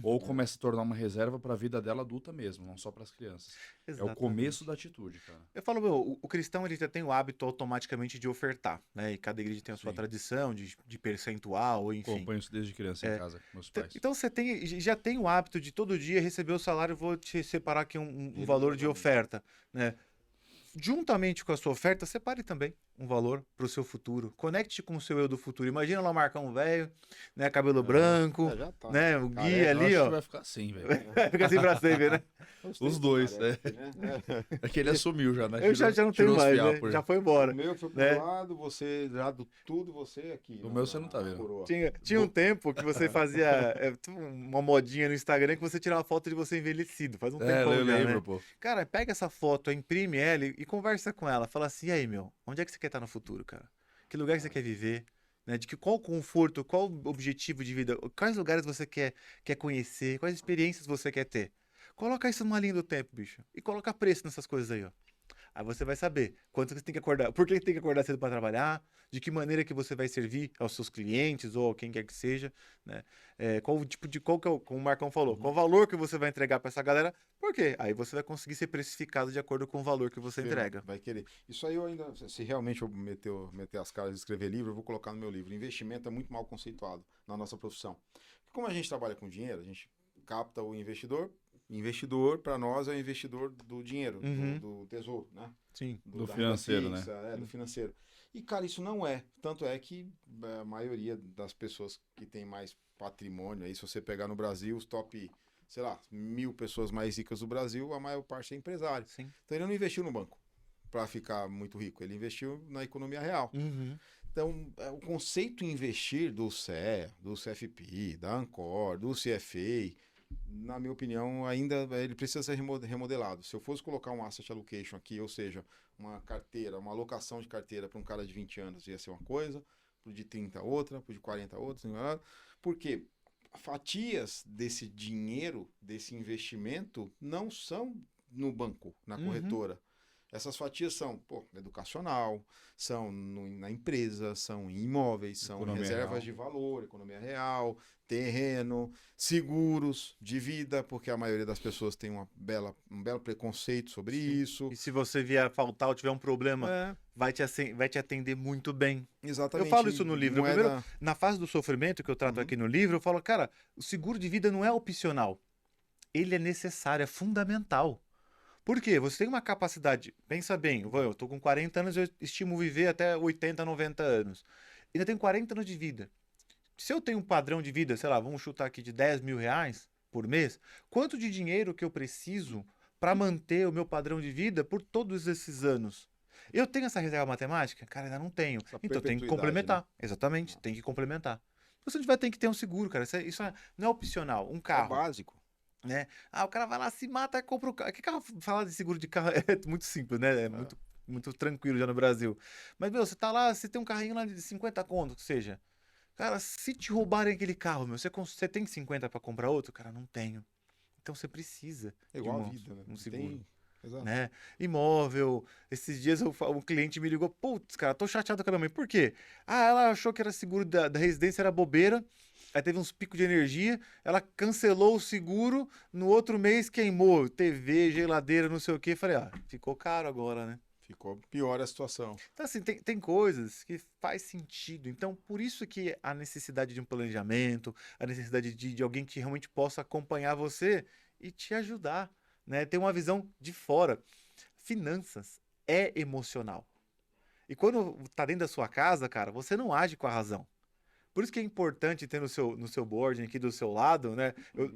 Ou começa a tornar uma reserva para a vida dela adulta mesmo, não só para as crianças. É o Exatamente. começo da atitude, cara. Eu falo, meu, o cristão ele já tem o hábito automaticamente de ofertar, né? E cada igreja tem a sua Sim. tradição de percentual, ou enfim. Acompanho isso desde criança em casa com meus pais. Então você já tem o hábito de todo dia receber o salário, vou te separar aqui um valor de oferta, né? Juntamente com a sua oferta, separe também um valor para o seu futuro. Conecte com o seu eu do futuro. Imagina lá marcar um velho, né? Cabelo branco, Já tá. né? O Careca, guia Eu ali, acho ó. que vai ficar assim, velho. Fica assim pra sempre, né? Os dois, Careca, né? né? É que ele assumiu já, né? Eu já não tenho tirou os mais, né? fiapos, Já foi embora. O meu foi pro né? lado, você já do tudo, você aqui. O meu você não tá vendo. Coroa. Tinha um tempo que você fazia uma modinha no Instagram que você tirava foto de você envelhecido. Faz um tempão Eu já, lembro, né? pô. Cara, pega essa foto, imprime ela e conversa com ela. Fala assim, e aí, meu, onde é que você quer estar no futuro, cara? Que lugar que você quer viver? Né? Qual conforto, qual objetivo de vida? Quais lugares você quer conhecer? Quais experiências você quer ter? Coloca isso numa linha do tempo, bicho. E coloca preço nessas coisas aí, ó. Aí você vai saber quanto você tem que acordar, por que tem que acordar cedo para trabalhar, de que maneira que você vai servir aos seus clientes ou a quem quer que seja, né? Qual o tipo de, qual que é como o Marcão falou, qual o valor que você vai entregar para essa galera, por quê? Aí você vai conseguir ser precificado de acordo com o valor que você entrega. Vai querer. Isso aí eu ainda, se realmente eu meter as caras e escrever livro, eu vou colocar no meu livro. Investimento é muito mal conceituado na nossa profissão. Como a gente trabalha com dinheiro, a gente capta o investidor. Investidor, para nós, é o investidor do dinheiro, do tesouro, né? Sim. Do da financeiro, renda fixa, do financeiro. E, cara, isso não é. Tanto é que a maioria das pessoas que tem mais patrimônio, aí se você pegar no Brasil, os top, sei lá, 1.000 pessoas mais ricas do Brasil, a maior parte é empresário. Sim. Então ele não investiu no banco para ficar muito rico, ele investiu na economia real. Uhum. Então, o conceito investir do CE, do CFP, da Ancor, do CFA, na minha opinião, ainda ele precisa ser remodelado. Se eu fosse colocar um asset allocation aqui, ou seja, uma carteira, uma alocação de carteira para um cara de 20 anos ia ser uma coisa, para o de 30 outra, para o de 40 outra, porque fatias desse dinheiro, desse investimento, não são no banco, na corretora. Essas fatias são educacional, são na empresa, são em imóveis, são em reservas de valor, economia real, terreno, seguros de vida, porque a maioria das pessoas tem um belo preconceito sobre isso. E se você vier faltar ou tiver um problema, vai te atender muito bem. Exatamente. Eu falo isso no livro. Primeiro, na fase do sofrimento que eu trato aqui no livro, eu falo, cara, o seguro de vida não é opcional. Ele é necessário, é fundamental. Por quê? Você tem uma capacidade, pensa bem, eu tô com 40 anos, eu estimo viver até 80, 90 anos. Ainda tenho 40 anos de vida. Se eu tenho um padrão de vida, sei lá, vamos chutar aqui de R$10 mil por mês, quanto de dinheiro que eu preciso para manter o meu padrão de vida por todos esses anos? Eu tenho essa reserva matemática? Cara, ainda não tenho. Então tem que complementar. Né? Exatamente, tem que complementar. Se você tiver, tem que ter um seguro, cara. Isso não é opcional. Um carro. É básico. Né? O cara vai lá, se mata, compra o carro. Que carro, falar de seguro de carro é muito simples, né? Muito tranquilo já no Brasil. Mas, meu, você tá lá, você tem um carrinho lá de 50 conto, que seja. Cara, se te roubarem aquele carro, meu, você tem 50 para comprar outro? Cara, não tenho. Então você precisa. É igual a vida, né? Um seguro. Exato. Né? Imóvel. Esses dias um cliente me ligou, putz, cara, tô chateado com a minha mãe. Por quê? Ela achou que era seguro da residência, era bobeira. Aí teve uns picos de energia, ela cancelou o seguro, no outro mês queimou TV, geladeira, não sei o quê. Falei, ficou caro agora, né? Ficou pior a situação. Então, assim, tem coisas que faz sentido. Então, por isso que a necessidade de um planejamento, a necessidade de alguém que realmente possa acompanhar você e te ajudar, né? Ter uma visão de fora. Finanças é emocional. E quando tá dentro da sua casa, cara, você não age com a razão. Por isso que é importante ter no seu board aqui do seu lado, né? Eu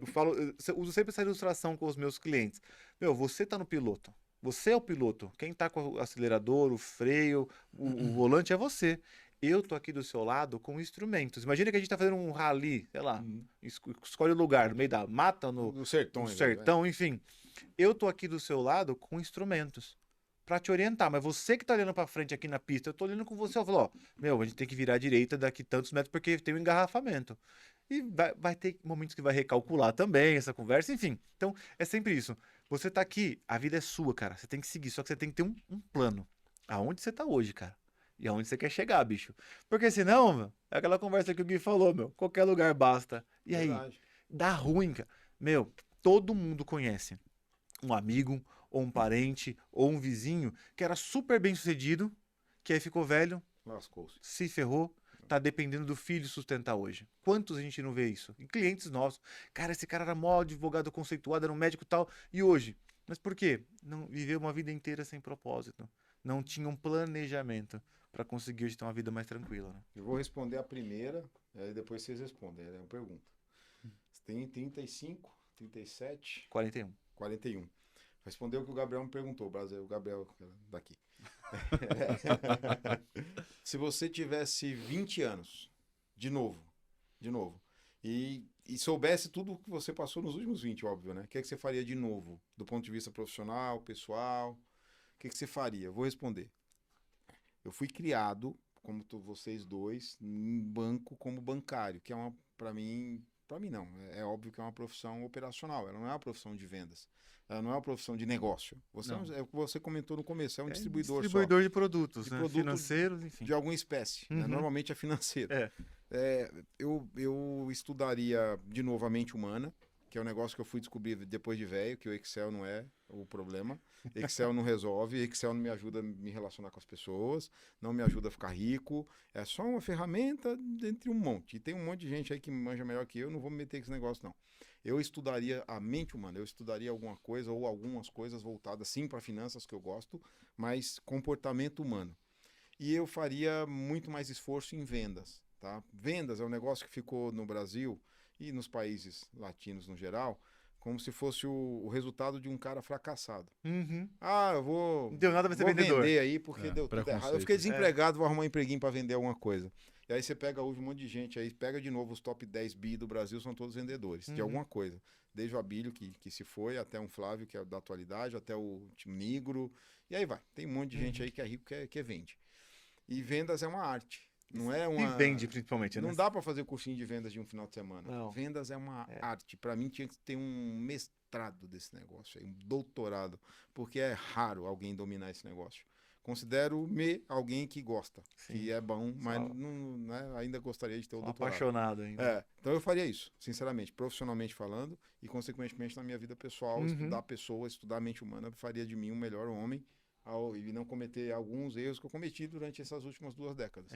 uso sempre essa ilustração com os meus clientes. Meu, você tá no piloto. Você é o piloto. Quem tá com o acelerador, o freio, o volante é você. Eu tô aqui do seu lado com instrumentos. Imagina que a gente tá fazendo um rally, sei lá, escolhe o lugar, no meio da mata, no sertão, enfim. Eu tô aqui do seu lado com instrumentos para te orientar, mas você que tá olhando para frente aqui na pista, eu tô olhando com você, eu falo, a gente tem que virar à direita daqui tantos metros porque tem um engarrafamento. E vai ter momentos que vai recalcular também essa conversa, enfim. Então, é sempre isso. Você tá aqui, a vida é sua, cara. Você tem que seguir, só que você tem que ter um plano. Aonde você tá hoje, cara? E aonde você quer chegar, bicho. Porque senão, meu, é aquela conversa que o Gui falou, meu, qualquer lugar basta. E aí, dá ruim, cara. Meu, todo mundo conhece um amigo, ou um parente, ou um vizinho, que era super bem sucedido, que aí ficou velho, lascou-se, se ferrou, tá dependendo do filho sustentar hoje. Quantos a gente não vê isso? E clientes nossos. Cara, esse cara era mó advogado conceituado, era um médico e tal, e hoje? Mas por quê? Não viveu uma vida inteira sem propósito. Não tinha um planejamento para conseguir hoje ter uma vida mais tranquila. Né? Eu vou responder a primeira, aí depois vocês respondem. É uma pergunta. Você tem 35, 37... 41. 41. Respondeu o que o Gabriel me perguntou, o Gabriel daqui. Se você tivesse 20 anos, de novo, e soubesse tudo o que você passou nos últimos 20, óbvio, né? O que é que você faria de novo? Do ponto de vista profissional, pessoal, o que é que você faria? Vou responder. Eu fui criado, como vocês dois, em banco como bancário, que é para mim não, é óbvio que é uma profissão operacional, ela não é uma profissão de vendas. Ela não é uma profissão de negócio. É o que você comentou no começo, é um distribuidor só. De produtos, né? Financeiros, enfim. De alguma espécie. Né? Normalmente é financeiro. Eu estudaria de novo a mente humana, que é um negócio que eu fui descobrir depois de velho, que o Excel não é o problema. Excel não resolve, Excel não me ajuda a me relacionar com as pessoas, não me ajuda a ficar rico. É só uma ferramenta entre um monte. E tem um monte de gente aí que manja melhor que eu, não vou me meter com esse negócio, não. Eu estudaria a mente humana, eu estudaria alguma coisa ou algumas coisas voltadas sim para finanças que eu gosto, mas comportamento humano. E eu faria muito mais esforço em vendas, tá? Vendas é um negócio que ficou no Brasil e nos países latinos no geral, como se fosse o resultado de um cara fracassado. Eu vou... Não deu nada pra ser vendedor. Vender aí porque deu tudo errado. Eu fiquei desempregado, vou arrumar um empreguinho para vender alguma coisa. E aí você pega hoje um monte de gente aí, pega de novo os top 10 bi do Brasil, são todos vendedores de alguma coisa. Desde o Abílio, que se foi, até um Flávio, que é da atualidade, até o Nigro, e aí vai. Tem um monte de gente aí que é rico, que vende. E vendas é uma arte. Não é uma... E vende, principalmente. Não dá para fazer cursinho de vendas de um final de semana. Não. Vendas é uma arte. Para mim tinha que ter um mestrado desse negócio, aí, um doutorado, porque é raro alguém dominar esse negócio. Considero-me alguém que gosta, que é bom, mas não, né, ainda gostaria de ter o doutorado. Apaixonado ainda. Então eu faria isso, sinceramente, profissionalmente falando, e consequentemente na minha vida pessoal, estudar a pessoa, estudar a mente humana, faria de mim um melhor homem e não cometer alguns erros que eu cometi durante essas últimas 2 décadas.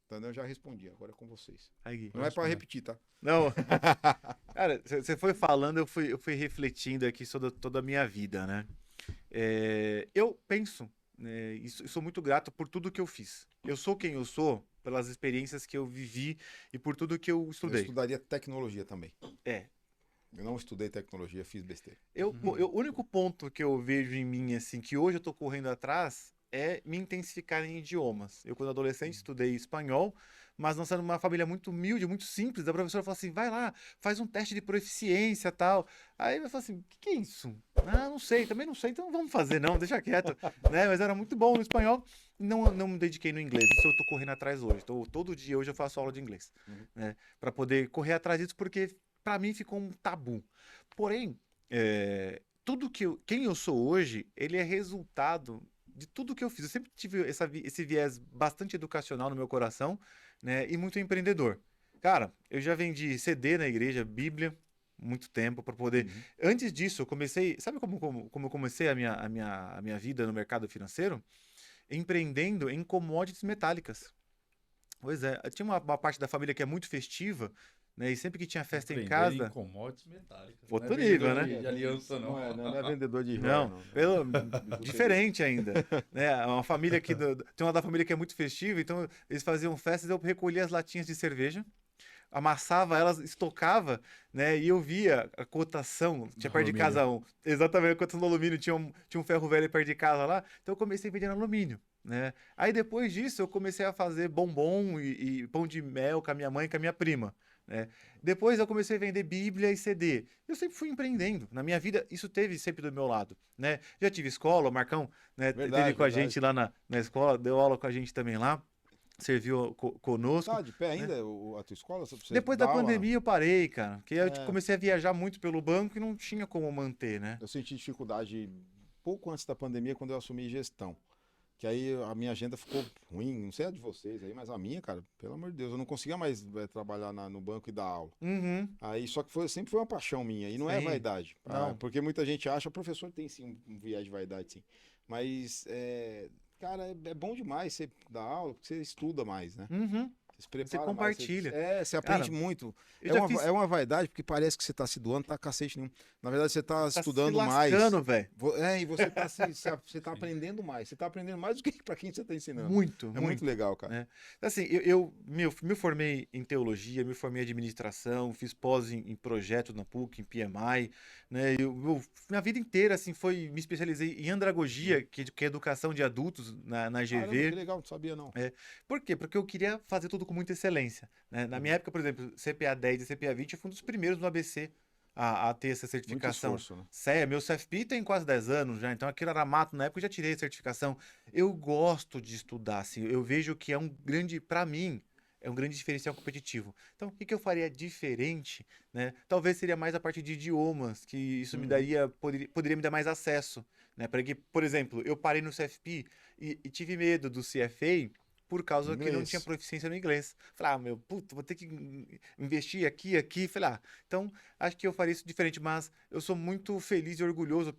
Então eu já respondi, agora é com vocês. Aí, não é para repetir, tá? Não. Cara, você foi falando, eu fui refletindo aqui sobre toda a minha vida, né? Eu penso, e sou muito grato por tudo que eu fiz. Eu sou quem eu sou pelas experiências que eu vivi e por tudo que eu estudei. Eu estudaria tecnologia também. Eu não estudei tecnologia, fiz besteira. O único ponto que eu vejo em mim, assim, que hoje eu tô correndo atrás, é me intensificar em idiomas. Eu, quando adolescente, estudei espanhol, mas não sendo uma família muito humilde, muito simples, a professora falou assim, vai lá, faz um teste de proficiência e tal. Aí eu falei assim, o que é isso? Não sei, também não sei, então vamos fazer não, deixa quieto. Né? Mas era muito bom no espanhol, não me dediquei no inglês, isso eu tô correndo atrás hoje. Todo dia hoje eu faço aula de inglês, né? Para poder correr atrás disso, porque para mim ficou um tabu. Porém, quem eu sou hoje, ele é resultado de tudo que eu fiz. Eu sempre tive esse viés bastante educacional no meu coração, né? E muito empreendedor. Cara, eu já vendi CD na igreja, Bíblia, muito tempo para poder. Antes disso, eu comecei. Sabe como eu comecei a minha vida no mercado financeiro? Empreendendo em commodities metálicas. Pois é, tinha uma parte da família que é muito festiva, né? E sempre que tinha festa em Empreender em casa. commodities metálicas. Não é Outro nível, vendedor né? de aliança, não. Não é vendedor de joia, Não, não. pelo, diferente ainda, né? Uma família que tem uma da família que é muito festiva, então eles faziam festas, eu recolhia as latinhas de cerveja, amassava elas, estocava, né? E eu via a cotação, tinha Do perto de alumínio. casa exatamente a cotação do alumínio, tinha um ferro velho perto de casa lá, então eu comecei vendendo alumínio, né? Aí depois disso eu comecei a fazer bombom e pão de mel com a minha mãe e com a minha prima, né? Depois eu comecei a vender Bíblia e CD. Eu sempre fui empreendendo. Na minha vida, isso teve sempre do meu lado, né? Já tive escola, o Marcão, né, Verdade, teve com a verdade. gente lá na escola, deu aula com a gente também lá, serviu conosco. Tá de pé ainda a tua escola? Você Depois dá da aula? pandemia eu parei, cara, porque eu É. comecei a viajar muito pelo banco e não tinha como manter, né? Eu senti dificuldade pouco antes da pandemia, quando eu assumi gestão. Que aí a minha agenda ficou ruim, não sei a de vocês aí, mas a minha, cara, pelo amor de Deus, eu não conseguia mais trabalhar no banco e dar aula. Uhum. Aí, só que sempre foi uma paixão minha, e não é Sim. vaidade. Não. Porque muita gente acha, o professor tem sim um viés de vaidade, sim. Mas, cara, é bom demais você dar aula, porque você estuda mais, né? Uhum. Você se prepara Você mais, compartilha. você aprende Cara, muito. eu já fiz. É uma vaidade, porque parece que você tá se doando, tá cacete nenhum. Na verdade, você tá Tá estudando se mais. lascando, velho. E você tá, você tá aprendendo mais. Você tá aprendendo mais do que pra quem você tá ensinando. Muito, É muito legal, cara. né? Assim, eu me formei em teologia, me formei em administração, fiz pós em projeto na PUC, em PMI, né? Minha vida inteira, assim, me especializei em andragogia, que é educação de adultos na Caramba, que GV. legal, não sabia não. Por quê? Porque eu queria fazer tudo com muita excelência, né? Na minha época, por exemplo, CPA 10 e CPA 20, eu fui um dos primeiros no ABC a ter essa Muito certificação. esforço, né? Sério, meu CFP tem quase 10 anos já, então aquilo era mato, na época eu já tirei a certificação. Eu gosto de estudar, assim, eu vejo que é um grande, para mim, é um grande diferencial competitivo. Então, o que eu faria diferente, né? Talvez seria mais a parte de idiomas, que isso me daria, poderia me dar mais acesso, né? Porque, por exemplo, eu parei no CFP e tive medo do CFA, por causa que não Inglês. tinha proficiência no inglês. Falei, meu, puto, vou ter que investir aqui. Falei, então, acho que eu faria isso diferente, mas eu sou muito feliz e orgulhoso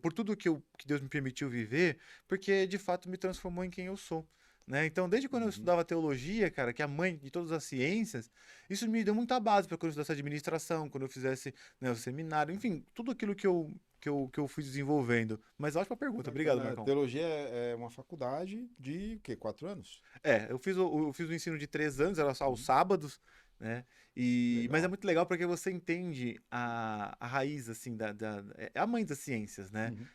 por tudo que Deus me permitiu viver, porque de fato me transformou em quem eu sou. Né? Então, desde quando eu estudava teologia, cara, que é a mãe de todas as ciências, isso me deu muita base para quando eu estudasse administração, quando eu fizesse, né, o seminário, enfim, tudo aquilo que eu fui desenvolvendo. Mas ótima pergunta, obrigado, Bacana. Marcão. Teologia é uma faculdade de, o quê? 4 anos? Eu fiz o ensino de 3 anos, era só aos sábados, né? Mas Legal. é muito legal porque você entende a raiz, assim, é a mãe das ciências, né? Uhum.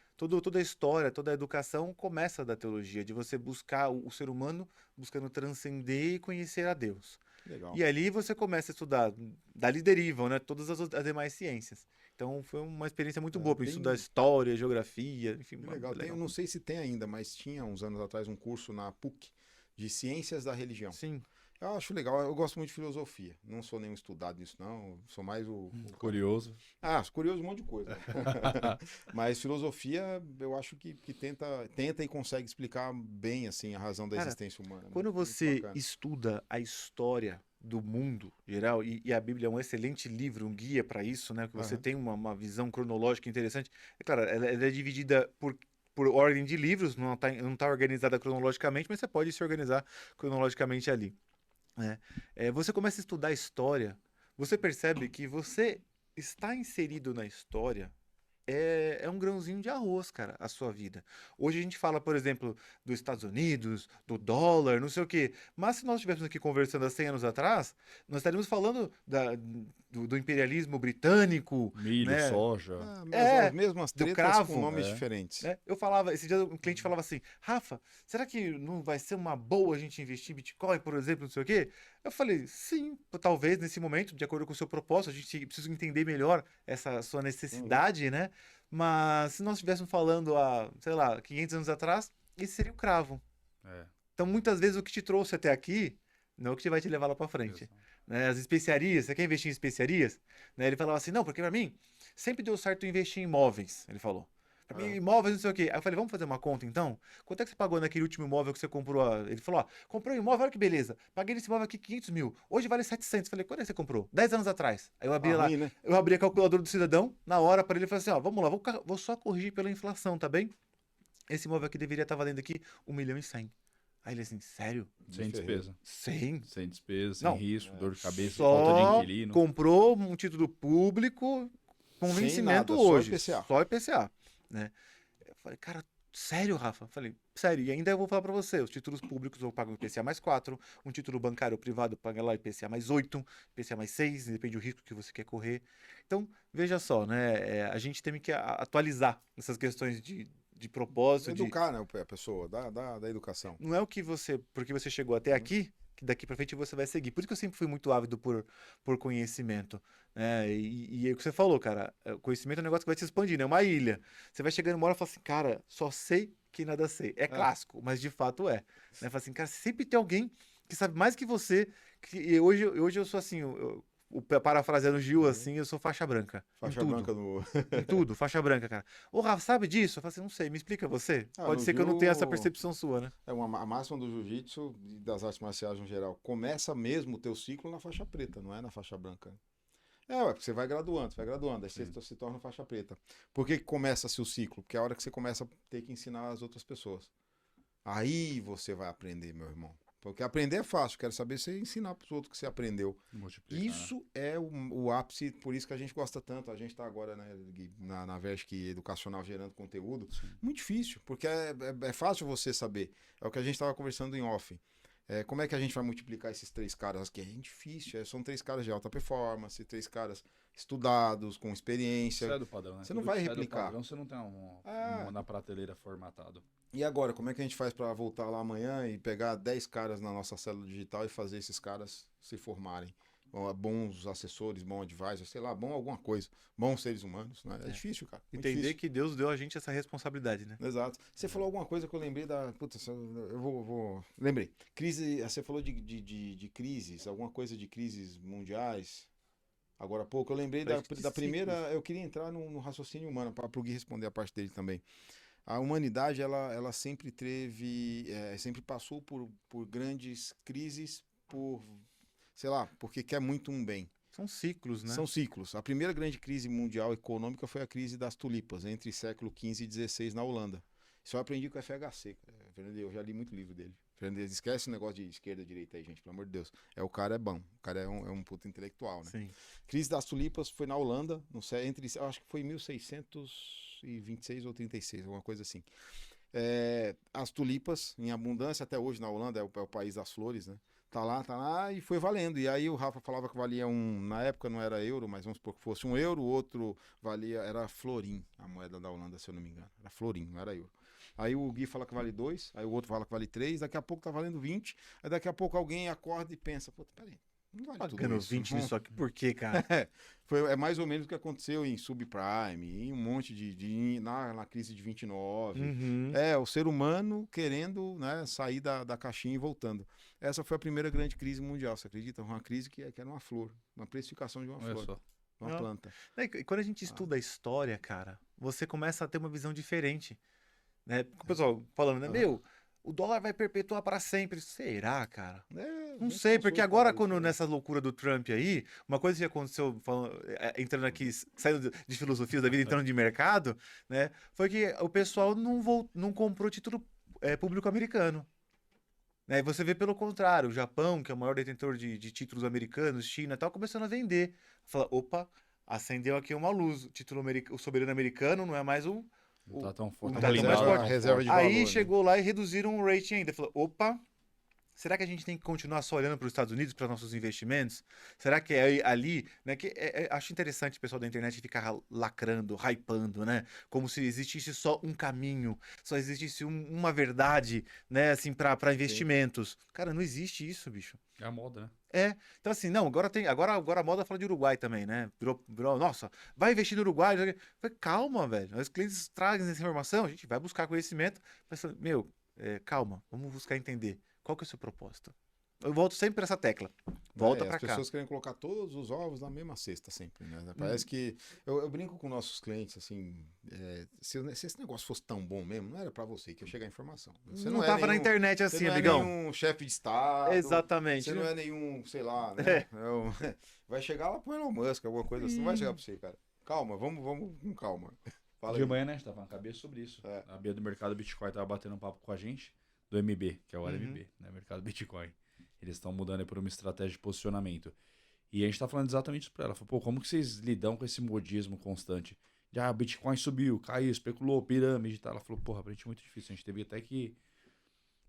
Toda a história, toda a educação começa da teologia, de você buscar o ser humano buscando transcender e conhecer a Deus. Legal. E ali você começa a estudar, dali derivam, né? Todas as demais ciências. Então foi uma experiência muito boa para bem- estudar história, geografia, enfim. Que legal. muito Eu não sei se tem ainda, mas tinha uns anos atrás um curso na PUC de Ciências da Religião. Sim. Eu acho legal, eu gosto muito de filosofia. Não sou nenhum estudado nisso, não. Sou mais o Curioso. curioso um monte de coisa. Mas filosofia, eu acho que tenta e consegue explicar bem, assim, a razão da Cara, existência humana. Quando Muito você bacana. estuda a história do mundo geral, e a Bíblia é um excelente livro, um guia para isso, né? Que você Aham. tem uma visão cronológica interessante. É claro, ela é dividida por ordem de livros, não tá organizada cronologicamente, mas você pode se organizar cronologicamente ali, né? Você começa a estudar a história, você percebe que você está inserido na história. É um grãozinho de arroz, cara, a sua vida. Hoje a gente fala, por exemplo, dos Estados Unidos, do dólar, não sei o quê. Mas se nós estivéssemos aqui conversando há 100 anos atrás, nós estaríamos falando do imperialismo britânico, Milho, né? soja. Mas as mesmas do tretas cravo. com nomes É. diferentes. Né? Eu falava, esse dia um cliente falava assim, Rafa, será que não vai ser uma boa a gente investir em Bitcoin, por exemplo, não sei o quê? Eu falei, sim, talvez nesse momento, de acordo com o seu propósito, a gente precisa entender melhor essa sua necessidade, né? Mas se nós estivéssemos falando há, sei lá, 500 anos atrás, esse seria o cravo. É. Então, muitas vezes, o que te trouxe até aqui não é o que vai te levar lá para frente. Exato. Né? As especiarias, você quer investir em especiarias? Né? Ele falava assim, não, porque para mim sempre deu certo investir em imóveis, ele falou. Imóveis, não sei o quê. Aí eu falei, vamos fazer uma conta então? Quanto é que você pagou naquele último imóvel que você comprou? Ele falou, ó, comprei um imóvel, olha que beleza. Paguei nesse imóvel aqui 500 mil. Hoje vale 700. Falei, quando é que você comprou? 10 anos atrás. Aí eu abri lá, ruim, né? eu abri a calculadora do cidadão, na hora para ele, falei assim, ó, vamos lá, vou só corrigir pela inflação, tá bem? Esse imóvel aqui deveria estar valendo aqui 1.100.000. Aí ele assim, sério? Sem despesa. 100? Sem despesa, Não. sem risco, dor de cabeça, Só falta de inquilino. comprou um título público com Sem vencimento nada, só hoje. IPCA. Só IPCA, né? Eu falei, cara, sério, Rafa? Falei, sério. E ainda eu vou falar pra você, os títulos públicos eu pago IPCA mais 4, um título bancário privado paga lá IPCA mais 8, IPCA mais 6, depende do risco que você quer correr. Então, veja só, né? A gente tem que atualizar essas questões de propósito, Educar, né, a pessoa, da educação. não é o que porque você chegou até aqui, que daqui pra frente você vai seguir. Por isso que eu sempre fui muito ávido por conhecimento, né? E é o que você falou, cara, o conhecimento é um negócio que vai se expandindo, é uma ilha. Você vai chegando uma hora e fala assim, cara, só sei que nada sei. É clássico, mas de fato é. Né? Fala assim, cara, sempre tem alguém que sabe mais que você, e hoje eu sou assim, parafraseando o Gil, assim, eu sou faixa branca. Faixa em tudo. branca no. Em tudo, faixa branca, cara. Ô, Rafa, sabe disso? Eu falo assim, não sei, me explica você. Ah, Pode no ser que eu não tenha essa Gil- percepção sua, né? É a máxima do jiu-jitsu e das artes marciais no geral. Começa mesmo o teu ciclo na faixa preta, não é na faixa branca. Porque você vai graduando, aí você se torna faixa preta. Por que começa-se o ciclo? Porque é a hora que você começa a ter que ensinar as outras pessoas. Aí você vai aprender, meu irmão. Porque aprender é fácil, quero saber você ensinar para os outros que você aprendeu. Multiplicar, Isso é o ápice, por isso que a gente gosta tanto. A gente está agora, né, Gui, na VESC Educacional gerando conteúdo. Muito difícil, porque é fácil você saber. É o que a gente estava conversando em off. Como é que a gente vai multiplicar esses 3 caras aqui? É difícil, são 3 caras de alta performance, 3 caras estudados, com experiência. Isso é do padrão, né? Você não Tudo vai que sai do replicar. padrão, você não tem na prateleira formatado. E agora, como é que a gente faz para voltar lá amanhã e pegar 10 caras na nossa célula digital e fazer esses caras se formarem? Bons assessores, bons advisors, sei lá, bom alguma coisa. Bons seres humanos, né? É difícil, cara. Muito Entender difícil. que Deus deu a gente essa responsabilidade, né? Exato. Você falou alguma coisa que eu lembrei da. Putz, eu vou. Lembrei. Crise. Você falou de crises, alguma coisa de crises mundiais. Agora há pouco. Eu lembrei da primeira. Eu queria entrar no raciocínio humano, para o Gui responder a parte dele também. A humanidade, ela sempre sempre passou por grandes crises, sei lá, porque quer muito um bem. São ciclos, né? São ciclos. A primeira grande crise mundial econômica foi a crise das tulipas, entre século XV e XVI na Holanda. Isso eu aprendi com o FHC. Eu já li muito livro dele. Esquece o negócio de esquerda e direita aí, gente, pelo amor de Deus. O cara é bom, o cara é um puto intelectual, né? Sim. Crise das tulipas foi na Holanda, eu acho que foi em 1626 ou 36, alguma coisa assim. As tulipas em abundância, até hoje na Holanda, é o país das flores, né? Tá lá e foi valendo. E aí o Rafa falava que valia na época não era euro, mas vamos supor que fosse 1 euro, o outro era florim, a moeda da Holanda, se eu não me engano. Era florim, não era euro. Aí o Gui fala que vale 2, aí o outro fala que vale 3, daqui a pouco tá valendo 20, aí daqui a pouco alguém acorda e pensa, pô, peraí, não vale tudo Pagando isso. 20 nisso aqui, por quê, cara? É mais ou menos o que aconteceu em subprime, em um monte na crise de 29. Uhum. O ser humano querendo, né, sair da caixinha e voltando. Essa foi a primeira grande crise mundial, você acredita? Uma crise que era uma flor, uma precificação de uma Olha flor, só. uma planta. E quando a gente estuda a história, cara, você começa a ter uma visão diferente. Né? O pessoal falando, né? O dólar vai perpetuar para sempre. Será, cara? Não sei, porque agora, nessa loucura do Trump aí, uma coisa que aconteceu, entrando aqui, saindo de filosofia da vida, entrando de mercado, né? Foi que o pessoal não comprou título público americano. Né? E você vê pelo contrário, o Japão, que é o maior detentor de títulos americanos, China e tal, começando a vender. Fala, opa, acendeu aqui uma luz. O soberano americano não é mais o. Não tá tão forte. Não tá tão mais forte. Reserva de Aí valor, chegou lá e reduziram o rating ainda. Falou, opa, será que a gente tem que continuar só olhando para os Estados Unidos, para nossos investimentos? Será que é ali, né? Acho interessante o pessoal da internet ficar lacrando, hypando, né? Como se existisse só um caminho, só existisse uma verdade, né? Assim, para investimentos. Cara, não existe isso, bicho. É a moda, né? Então assim, não, agora a moda fala de Uruguai também, né? Virou, nossa, vai investir no Uruguai. Falei, calma, velho. Os clientes trazem essa informação, a gente vai buscar conhecimento. Mas, calma, vamos buscar entender. Qual que é o seu propósito? Eu volto sempre pra essa tecla. Volta pra As cá. pessoas querem colocar todos os ovos na mesma cesta sempre, né? Parece que... Eu brinco com nossos clientes, assim, se esse negócio fosse tão bom mesmo, não era pra você que ia chegar a informação. Você Não é tava na nenhum- internet Você assim, não é amigão. nenhum chefe de estado. Exatamente. Você não é nenhum, sei lá, né? Vai chegar lá pro Elon Musk, alguma coisa assim. Não vai chegar pra você, cara. Calma, vamos com calma. Fala De aí. manhã, né, a gente tava falando com a Bia sobre isso. É. A Bia do mercado Bitcoin tava batendo um papo com a gente, do MB, que é o Uhum. LMB, né, mercado Bitcoin. Eles estão mudando aí por uma estratégia de posicionamento. E a gente tá falando exatamente isso pra ela. Falou, pô, como que vocês lidam com esse modismo constante? De, Bitcoin subiu, caiu, especulou, pirâmide e tal. Ela falou, porra, pra gente é muito difícil. A gente teve até que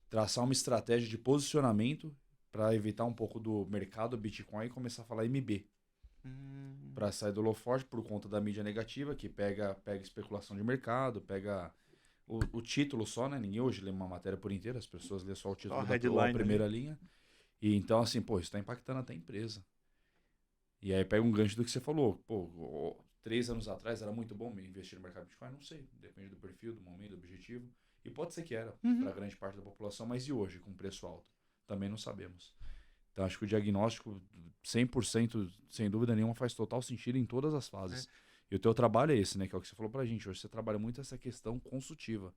traçar uma estratégia de posicionamento para evitar um pouco do mercado Bitcoin e começar a falar MB. Para sair do holofote por conta da mídia negativa, que pega especulação de mercado, pega o título só, né? Ninguém hoje lê uma matéria por inteira, as pessoas lêem só o título Só a ou a headline primeira linha. E então, assim, pô, isso está impactando até a empresa. E aí pega um gancho do que você falou. Pô, 3 anos atrás era muito bom investir no mercado Bitcoin? Não sei, depende do perfil, do momento, do objetivo. E pode ser que era para grande parte da população, mas e hoje, com preço alto? Também não sabemos. Então, acho que o diagnóstico, 100%, sem dúvida nenhuma, faz total sentido em todas as fases. E o teu trabalho é esse, né? Que é o que você falou pra gente. Hoje você trabalha muito essa questão consultiva.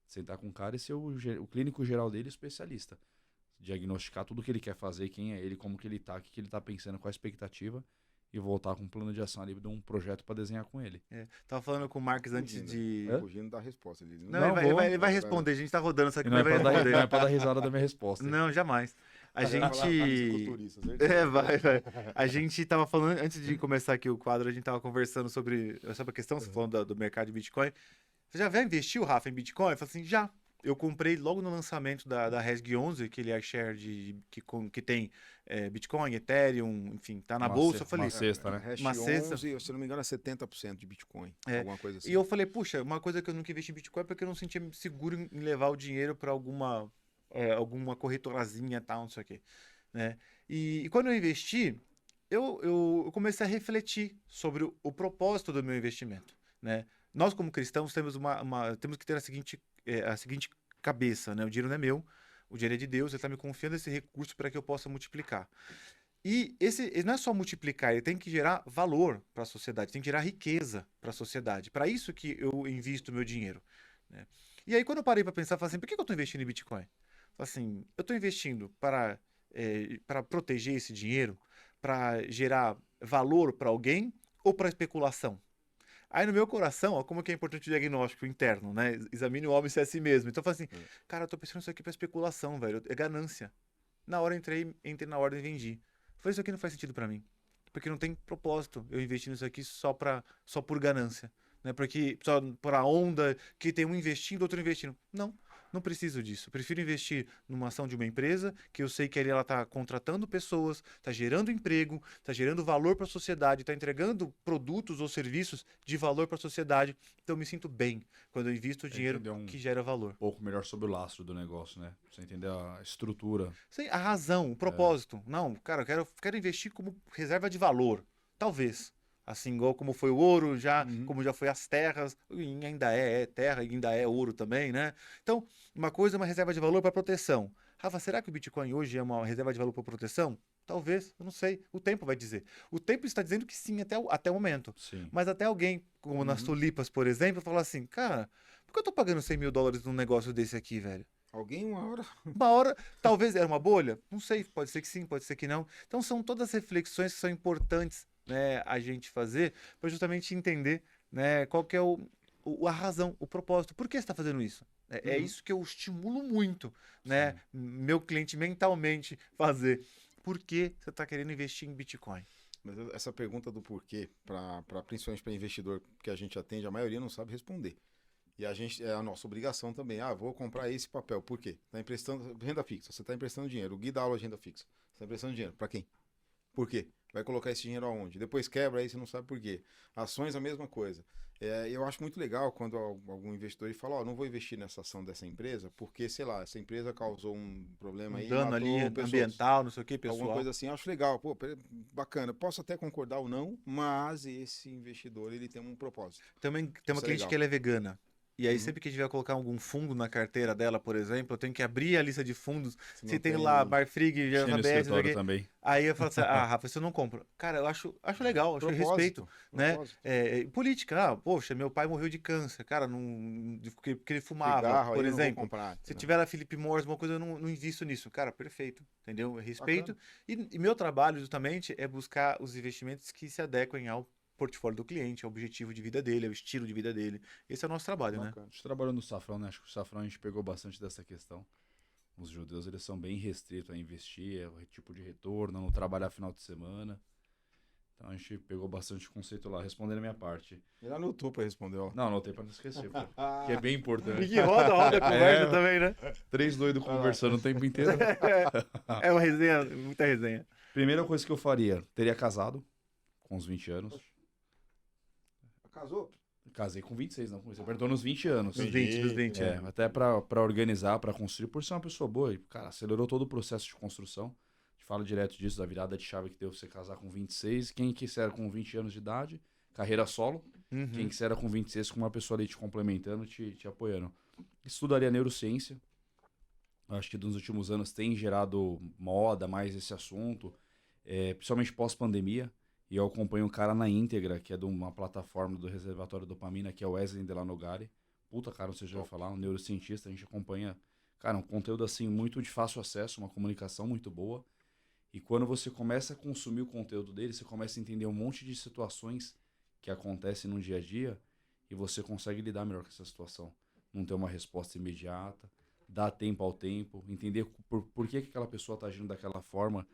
Sentar com o cara e ser o clínico geral dele, especialista. Diagnosticar tudo o que ele quer fazer, quem é ele, como que ele tá, o que ele tá pensando, qual a expectativa. E voltar com um plano de ação ali de um projeto pra desenhar com ele. Tava falando com o Marcos antes de... Fugindo da resposta. Ele Não, ele vai responder. A gente tá rodando isso aqui, E não é, vai pra dar, responder. não é pra dar risada da minha resposta. Não, jamais. A gente... Vai. A gente tava falando, antes de começar aqui o quadro, a gente tava conversando sobre a questão, você falando do mercado de Bitcoin. Você já investiu, Rafa, em Bitcoin? Eu falei assim, já. Eu comprei logo no lançamento da RESG 11, que ele é share que tem Bitcoin, Ethereum, enfim, tá na bolsa. Eu falei, uma cesta, né? Hash Uma cesta. 11, se não me engano, é 70% de Bitcoin. Alguma coisa assim. E eu falei, puxa, uma coisa que eu nunca investi em Bitcoin é porque eu não sentia seguro em levar o dinheiro para alguma corretorazinha e tal, não sei o quê. Né? E quando eu investi, eu comecei a refletir sobre o propósito do meu investimento. Né? Nós, como cristãos, temos que ter a seguinte cabeça. Né? O dinheiro não é meu, o dinheiro é de Deus, ele está me confiando esse recurso para que eu possa multiplicar. E ele não é só multiplicar, ele tem que gerar valor para a sociedade, tem que gerar riqueza para a sociedade. Para isso que eu invisto o meu dinheiro. Né? E aí, quando eu parei para pensar, eu falei assim, por que eu estou investindo em Bitcoin? Assim, eu estou investindo para proteger esse dinheiro, para gerar valor para alguém ou para especulação? Aí no meu coração, ó, como que é importante o diagnóstico interno, né? Examine o homem se é a si mesmo. Então eu falei assim, cara, eu tô pensando isso aqui para especulação, velho, é ganância. Na hora eu entrei na ordem e vendi. Falei, isso aqui não faz sentido para mim, porque não tem propósito eu investir nisso aqui só por ganância. Né? Porque só por a onda que tem um investindo, outro investindo. Não preciso disso. Eu prefiro investir numa ação de uma empresa que eu sei que ali ela está contratando pessoas, está gerando emprego, está gerando valor para a sociedade, está entregando produtos ou serviços de valor para a sociedade. Então eu me sinto bem quando eu invisto dinheiro que gera valor. Um pouco melhor sobre o lastro do negócio, né? Pra você entender a estrutura. Sim, a razão, o propósito. Não, cara, eu quero investir como reserva de valor. Talvez. Assim, igual como foi o ouro, como já foi as terras, e ainda é terra, e ainda é ouro também, né? Então, uma coisa é uma reserva de valor para proteção. Rafa, será que o Bitcoin hoje é uma reserva de valor para proteção? Talvez, eu não sei. O tempo vai dizer. O tempo está dizendo que sim, até o momento. Sim. Mas até alguém, como nas tulipas, por exemplo, falar assim, cara, por que eu tô pagando $100 mil num negócio desse aqui, velho? Alguém uma hora... Uma hora, talvez era uma bolha? Não sei, pode ser que sim, pode ser que não. Então são todas reflexões que são importantes, né, a gente fazer para justamente entender, né, qual que é a razão, o propósito. Por que você está fazendo isso? É isso que eu estimulo muito, né, meu cliente mentalmente fazer. Por que você está querendo investir em Bitcoin? Mas essa pergunta do porquê, principalmente para investidor que a gente atende, a maioria não sabe responder. E é a nossa obrigação também. Vou comprar esse papel. Por quê? Está emprestando renda fixa. Você está emprestando dinheiro. O Gui dá aula de renda fixa. Você está emprestando dinheiro. Para quem? Por quê? Vai colocar esse dinheiro aonde? Depois quebra, aí você não sabe por quê. Ações, a mesma coisa. Eu acho muito legal quando algum investidor fala, não vou investir nessa ação dessa empresa, porque, sei lá, essa empresa causou um problema aí, dano ali ambiental, não sei o que, pessoal. Alguma coisa assim, eu acho legal. Pô, bacana. Posso até concordar ou não, mas esse investidor, ele tem um propósito. Tem uma cliente que ela é vegana. E aí, sempre que a gente vai colocar algum fundo na carteira dela, por exemplo, eu tenho que abrir a lista de fundos. Se tem lá Barfrig, Tinha no JBS, escritório também. aí eu falo assim, Rafa, isso eu não compro. Cara, eu acho legal, acho respeito, né? Política, poxa, meu pai morreu de câncer, cara, porque ele fumava, Cigarro, por aí eu não vou exemplo. comprar, Se né? tiver lá Philip Morris, uma coisa, eu não invisto nisso. Cara, perfeito, entendeu? Respeito. E meu trabalho, justamente, é buscar os investimentos que se adequem ao portfólio do cliente, ao objetivo de vida dele, ao estilo de vida dele. Esse é o nosso trabalho, né? A gente trabalhou no Safrão, né? Acho que o Safrão a gente pegou bastante dessa questão. Os judeus, eles são bem restritos a investir, é o tipo de retorno, não trabalhar final de semana. Então a gente pegou bastante conceito lá, respondendo a minha parte. Ele anotou pra responder, ó. Não, anotei pra não esquecer, pô, que é bem importante. E roda a conversa também, né? 3 doidos conversando o tempo inteiro. É uma resenha, muita resenha. Primeira coisa que eu faria, teria casado com uns 20 anos. Casou? Casei com 26, não. Você perguntou nos 20 anos. Nos 20, nos 20. É, até pra organizar, pra construir, por ser uma pessoa boa. E, cara, acelerou todo o processo de construção. A gente fala direto disso, da virada de chave que deu você casar com 26. Quem quiser com 20 anos de idade, carreira solo. Quem quiser com 26, com uma pessoa ali te complementando, te apoiando. Estudaria neurociência. Acho que nos últimos anos tem gerado moda mais esse assunto, principalmente pós-pandemia. E eu acompanho um cara na íntegra, que é de uma plataforma do Reservatório Dopamina, que é o Wesley Delanogari. Puta, cara, não sei se já vai falar, um neurocientista. A gente acompanha, cara, um conteúdo assim muito de fácil acesso, uma comunicação muito boa. E quando você começa a consumir o conteúdo dele, você começa a entender um monte de situações que acontecem no dia a dia e você consegue lidar melhor com essa situação. Não ter uma resposta imediata, dar tempo ao tempo, entender por que aquela pessoa está agindo daquela forma,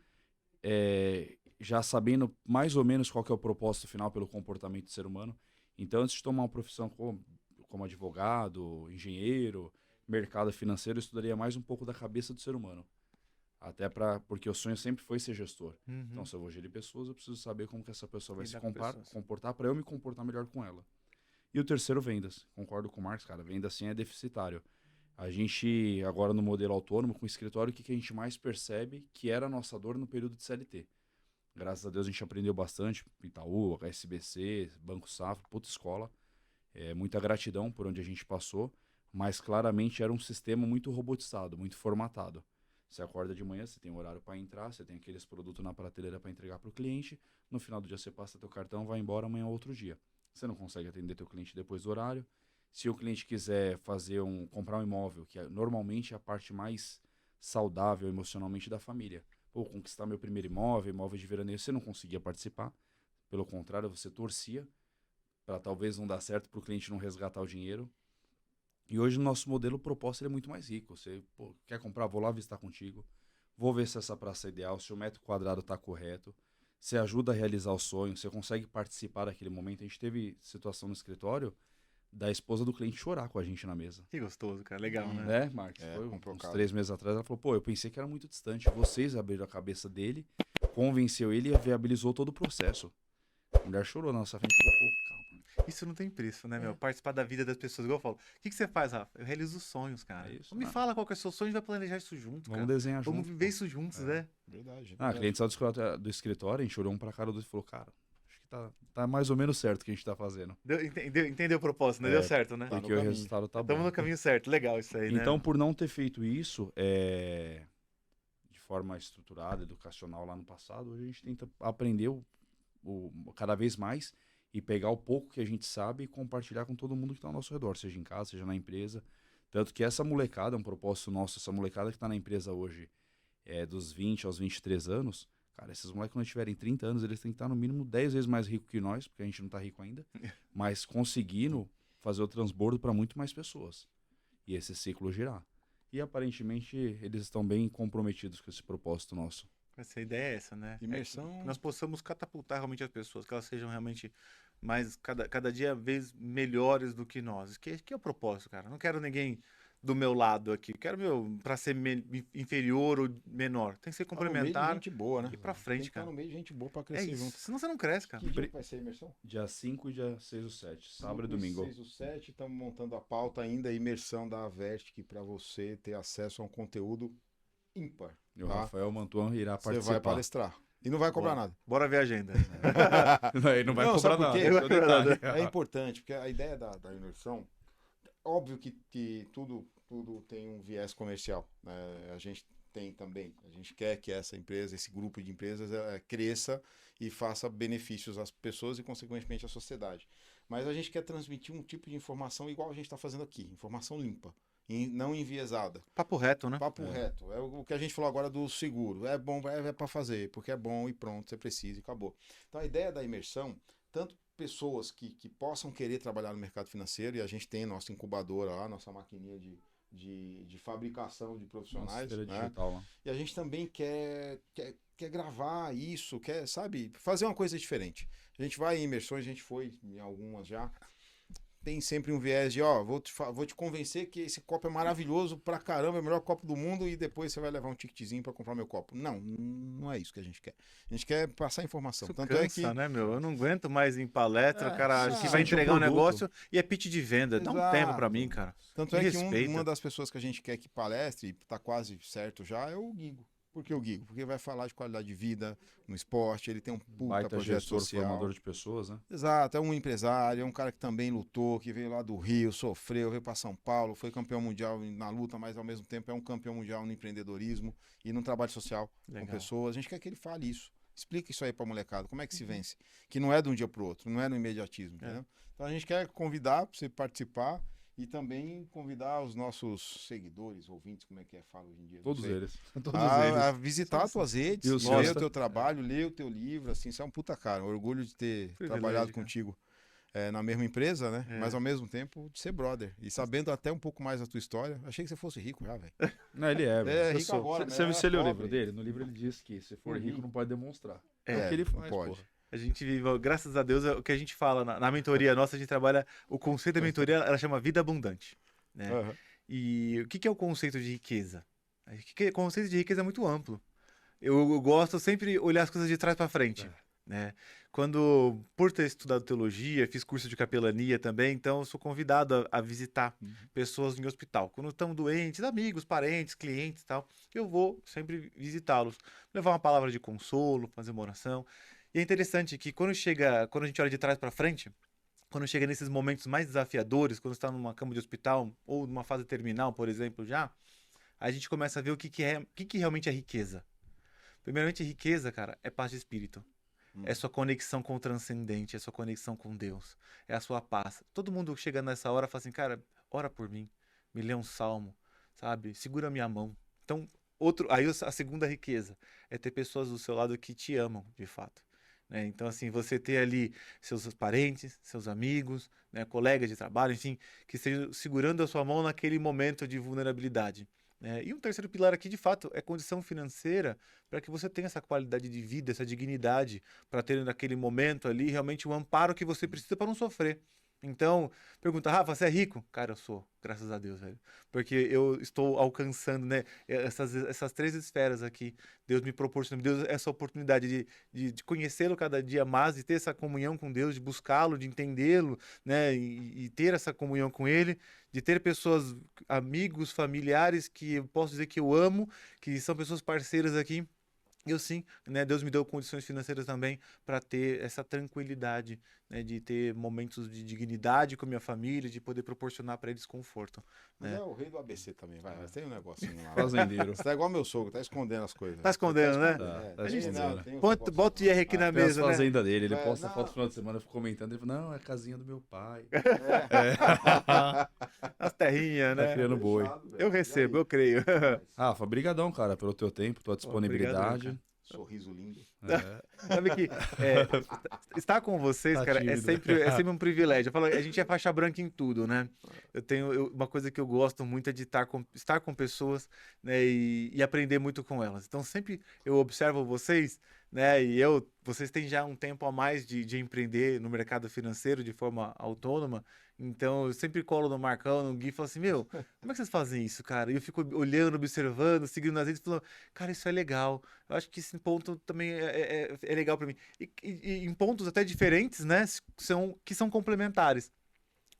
já sabendo mais ou menos qual que é o propósito final pelo comportamento do ser humano. Então, antes de tomar uma profissão como advogado, engenheiro, mercado financeiro, eu estudaria mais um pouco da cabeça do ser humano. Até porque o sonho sempre foi ser gestor. Então, se eu vou gerir pessoas, eu preciso saber como que essa pessoa vai se comportar para eu me comportar melhor com ela. E o terceiro, vendas. Concordo com o Marcos, cara. Venda, sim, é deficitário. A gente, agora no modelo autônomo, com o escritório, o que a gente mais percebe que era a nossa dor no período de CLT. Graças a Deus a gente aprendeu bastante. Itaú, HSBC, Banco Safra, puta escola. Muita gratidão por onde a gente passou. Mas claramente era um sistema muito robotizado, muito formatado. Você acorda de manhã, você tem um horário para entrar, você tem aqueles produtos na prateleira para entregar para o cliente. No final do dia você passa teu cartão, vai embora, amanhã é outro dia. Você não consegue atender teu cliente depois do horário. Se o cliente quiser comprar um imóvel, que normalmente é a parte mais saudável emocionalmente da família. Pô, conquistar meu primeiro imóvel de veraneio, você não conseguia participar. Pelo contrário, você torcia para talvez não dar certo, para o cliente não resgatar o dinheiro. E hoje o nosso modelo proposto é muito mais rico. Você quer comprar, vou lá visitar contigo. Vou ver se essa praça é ideal, se o metro quadrado está correto. Você ajuda a realizar o sonho, você consegue participar daquele momento. A gente teve situação no escritório da esposa do cliente chorar com a gente na mesa. Que gostoso, cara. Legal, né? Marcos? Foi uns 3 meses atrás. Ela falou, eu pensei que era muito distante. Vocês abriram a cabeça dele, convenceu ele e viabilizou todo o processo. A mulher chorou na nossa frente e falou, calma. Isso não tem preço, né, meu? Participar da vida das pessoas. Igual eu falo. O que você faz, Rafa? Eu realizo os sonhos, cara. Me fala qual que é o seu sonho e vai planejar isso junto, cara. Vamos desenhar junto. Vamos viver isso juntos, né? Verdade. A cliente saiu do escritório, a gente olhou um pra cara do outro e falou, cara, acho que tá mais ou menos certo o que a gente tá fazendo. Entendeu o propósito, né? Deu certo, né? Porque o resultado tá bom. Estamos no caminho certo. Legal isso aí, né? Então, por não ter feito isso de forma estruturada, educacional lá no passado, hoje a gente tenta aprender cada vez mais e pegar o pouco que a gente sabe e compartilhar com todo mundo que está ao nosso redor, seja em casa, seja na empresa. Tanto que essa molecada, um propósito nosso, essa molecada que está na empresa hoje, dos 20 aos 23 anos, cara, esses moleques quando tiverem 30 anos, eles têm que estar no mínimo 10 vezes mais ricos que nós, porque a gente não está rico ainda, mas conseguindo fazer o transbordo para muito mais pessoas. E esse ciclo girar. E aparentemente eles estão bem comprometidos com esse propósito nosso. Essa ideia é essa, né? Imersão. Que nós possamos catapultar realmente as pessoas, que elas sejam realmente mais, cada dia vez melhores do que nós. Que é o propósito, cara. Não quero ninguém do meu lado aqui. Quero para ser inferior ou menor. Tem que ser complementar. No meio de gente boa, né? E pra frente, tem que cara. no meio de gente boa pra crescer junto. Senão você não cresce, cara. Que dia que vai ser a imersão? Dia 5 e dia 6 ou 7, sábado e domingo. 6 ou 7, estamos montando a pauta ainda, a imersão da Avertic para você ter acesso a um conteúdo ímpar. E o Rafael Mantuan irá participar. Você vai palestrar. E não vai cobrar nada. Bora ver a agenda. Ele não vai cobrar nada. É importante, porque a ideia da imersão, óbvio que tudo tem um viés comercial, né? A gente tem também. A gente quer que essa empresa, esse grupo de empresas cresça e faça benefícios às pessoas e, consequentemente, à sociedade. Mas a gente quer transmitir um tipo de informação igual a gente está fazendo aqui, informação limpa, não enviesada. Papo reto, né? Papo reto. É o que a gente falou agora do seguro. É bom, é para fazer, porque é bom e pronto, você precisa e acabou. Então a ideia da imersão, tanto pessoas que possam querer trabalhar no mercado financeiro, e a gente tem nossa incubadora lá, nossa maquininha de fabricação de profissionais, Nossa, né? digital, né? E a gente também quer gravar isso, quer, sabe, fazer uma coisa diferente. A gente vai em imersões, a gente foi em algumas já. Tem sempre um viés de, ó, vou te convencer que esse copo é maravilhoso pra caramba, é o melhor copo do mundo e depois você vai levar um ticketzinho pra comprar meu copo. Não é isso que a gente quer. A gente quer passar informação. Isso Tanto cansa, é que... né, meu? Eu não aguento mais ir em palestra, o cara que vai sente o entregar um produto. negócio e é pitch de venda. Dá um Exato. tempo pra mim, cara. Tanto Me é que respeita. uma das pessoas que a gente quer que palestre, e tá quase certo já, é o Guigo. Por que o Guigo? Porque vai falar de qualidade de vida no esporte, ele tem um puta Baita projeto gestor, social. formador de pessoas, né? Exato, é um empresário, é um cara que também lutou, que veio lá do Rio, sofreu, veio para São Paulo, foi campeão mundial na luta, mas ao mesmo tempo é um campeão mundial no empreendedorismo e no trabalho social Legal. com pessoas. A gente quer que ele fale isso. Explica isso aí pra molecada, como é que se vence? Que não é de um dia pro outro, não é no imediatismo, entendeu? Então a gente quer convidar para você participar e também convidar os nossos seguidores, ouvintes, como é que fala hoje em dia? Não Todos sei. eles. Todos A visitar as tuas redes, E o ler seu? o teu trabalho, ler o teu livro, assim, isso é um puta cara, um orgulho de ter Privilégio, trabalhado cara. contigo na mesma empresa, né? É. Mas ao mesmo tempo de ser brother. E sabendo até um pouco mais da tua história, achei que você fosse rico já, velho. Não, ele é, velho. rico agora, né? Você leu o Pobre. livro dele? No livro ele diz que se for rico não pode demonstrar. É, É, o que ele não faz, pode. porra. A gente vive, graças a Deus, é o que a gente fala na mentoria nossa, a gente trabalha, o conceito da mentoria, ela chama vida abundante, né? Aham. E o que é o conceito de riqueza? O conceito de riqueza é muito amplo. Eu gosto sempre de olhar as coisas de trás para frente, né? Quando, por ter estudado teologia, fiz curso de capelania também, então eu sou convidado a visitar pessoas em hospital. Quando estão doentes, amigos, parentes, clientes e tal, eu vou sempre visitá-los. Levar uma palavra de consolo, fazer uma oração. E é interessante que quando a gente olha de trás para frente, quando chega nesses momentos mais desafiadores, quando está numa cama de hospital ou numa fase terminal, por exemplo, já, a gente começa a ver o que realmente é riqueza. Primeiramente, riqueza, cara, é paz de espírito. É sua conexão com o transcendente, é sua conexão com Deus, é a sua paz. Todo mundo chega nessa hora e fala assim, cara, ora por mim, me lê um salmo, sabe? Segura minha mão. Então, aí a segunda riqueza é ter pessoas do seu lado que te amam, de fato. Né? Então, assim, você ter ali seus parentes, seus amigos, né, colegas de trabalho, enfim, que estejam segurando a sua mão naquele momento de vulnerabilidade. E um terceiro pilar aqui, de fato, é condição financeira para que você tenha essa qualidade de vida, essa dignidade, para ter naquele momento ali realmente o amparo que você precisa para não sofrer. Então, pergunta, Rafa, você é rico? Cara, eu sou, graças a Deus, velho. Porque eu estou alcançando, né, essas três esferas aqui. Deus me proporciona, me deu essa oportunidade de conhecê-lo cada dia mais, de ter essa comunhão com Deus, de buscá-lo, de entendê-lo, né, e ter essa comunhão com Ele, de ter pessoas, amigos, familiares que eu posso dizer que eu amo, que são pessoas parceiras aqui. Eu sim, né, Deus me deu condições financeiras também para ter essa tranquilidade, né, de ter momentos de dignidade com a minha família, de poder proporcionar para eles conforto. Mas Né? é o rei do ABC também, vai. Mas tem um negocinho lá. Fazendeiro. Você tá igual meu sogro, tá escondendo as coisas. Tá escondendo, né? Tá escondendo. Tem uns Bota o IR aqui na Tem as mesa, né? fazendas dele, ele É, posta não. foto no final de semana, eu fico comentando, ele fala, não, é a casinha do meu pai. As terrinhas, Tá né? criando boi. Eu recebo, eu creio. Rafa, brigadão, cara, pelo teu tempo, tua disponibilidade. Obrigado, Sorriso lindo. Sabe que estar com vocês, Tá cara, tímido. é sempre um privilégio. Eu falo, a gente é faixa branca em tudo, né? Uma coisa que eu gosto muito é de estar com pessoas, né, e aprender muito com elas. Então, sempre eu observo vocês, né, vocês têm já um tempo a mais de empreender no mercado financeiro de forma autônoma. Então, eu sempre colo no Marcão, no Gui, e falo assim, meu, como é que vocês fazem isso, cara? E eu fico olhando, observando, seguindo nas redes, falando, cara, isso é legal. Eu acho que esse ponto também é legal para mim. E em pontos até diferentes, né, que são complementares.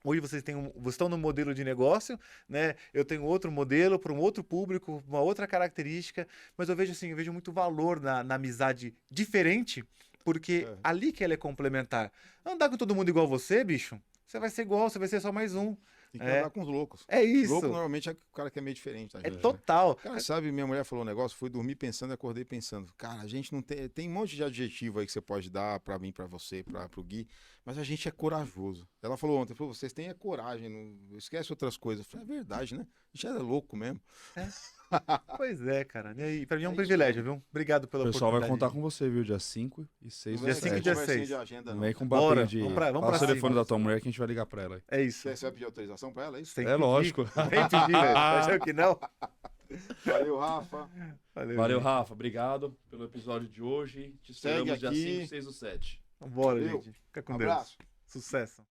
Hoje vocês estão no modelo de negócio, né? Eu tenho outro modelo para um outro público, uma outra característica, mas eu vejo muito valor na amizade diferente, porque ali que ela é complementar. Andar com todo mundo igual você, bicho, você vai ser igual, você vai ser só mais um. Tem que É. andar com os loucos. É isso. Louco normalmente é o cara que é meio diferente. Tá, É gente? total. Cara, sabe, minha mulher falou um negócio, fui dormir pensando e acordei pensando. Cara, a gente não tem. Tem um monte de adjetivo aí que você pode dar pra mim, pra você, pro Gui, mas a gente é corajoso. Ela falou ontem, falou, vocês têm a coragem, não esquece outras coisas. Eu falei, é verdade, né? A gente era louco mesmo. Pois é, cara. E aí, pra mim é um É privilégio, viu? Obrigado pela O pessoal vai oportunidade. contar com você, viu? Dia 5 e 6 Dia do 5 e 7. dia conversinha 6. de agenda, Não não. vem com Bora. papinho de... Vamos pra Passa o cima. telefone da tua mulher que a gente vai ligar pra ela. É isso. Você vai pedir autorização pra ela, é isso? Tem É que pedir. lógico. Tem que pedir, velho. Achou que não? Valeu, Rafa. Valeu, gente. Rafa. Obrigado pelo episódio de hoje. Te Segue esperamos dia aqui. 5, 6 do 7. Vambora, Valeu. gente. Fica com Deus. Abraço. Sucesso.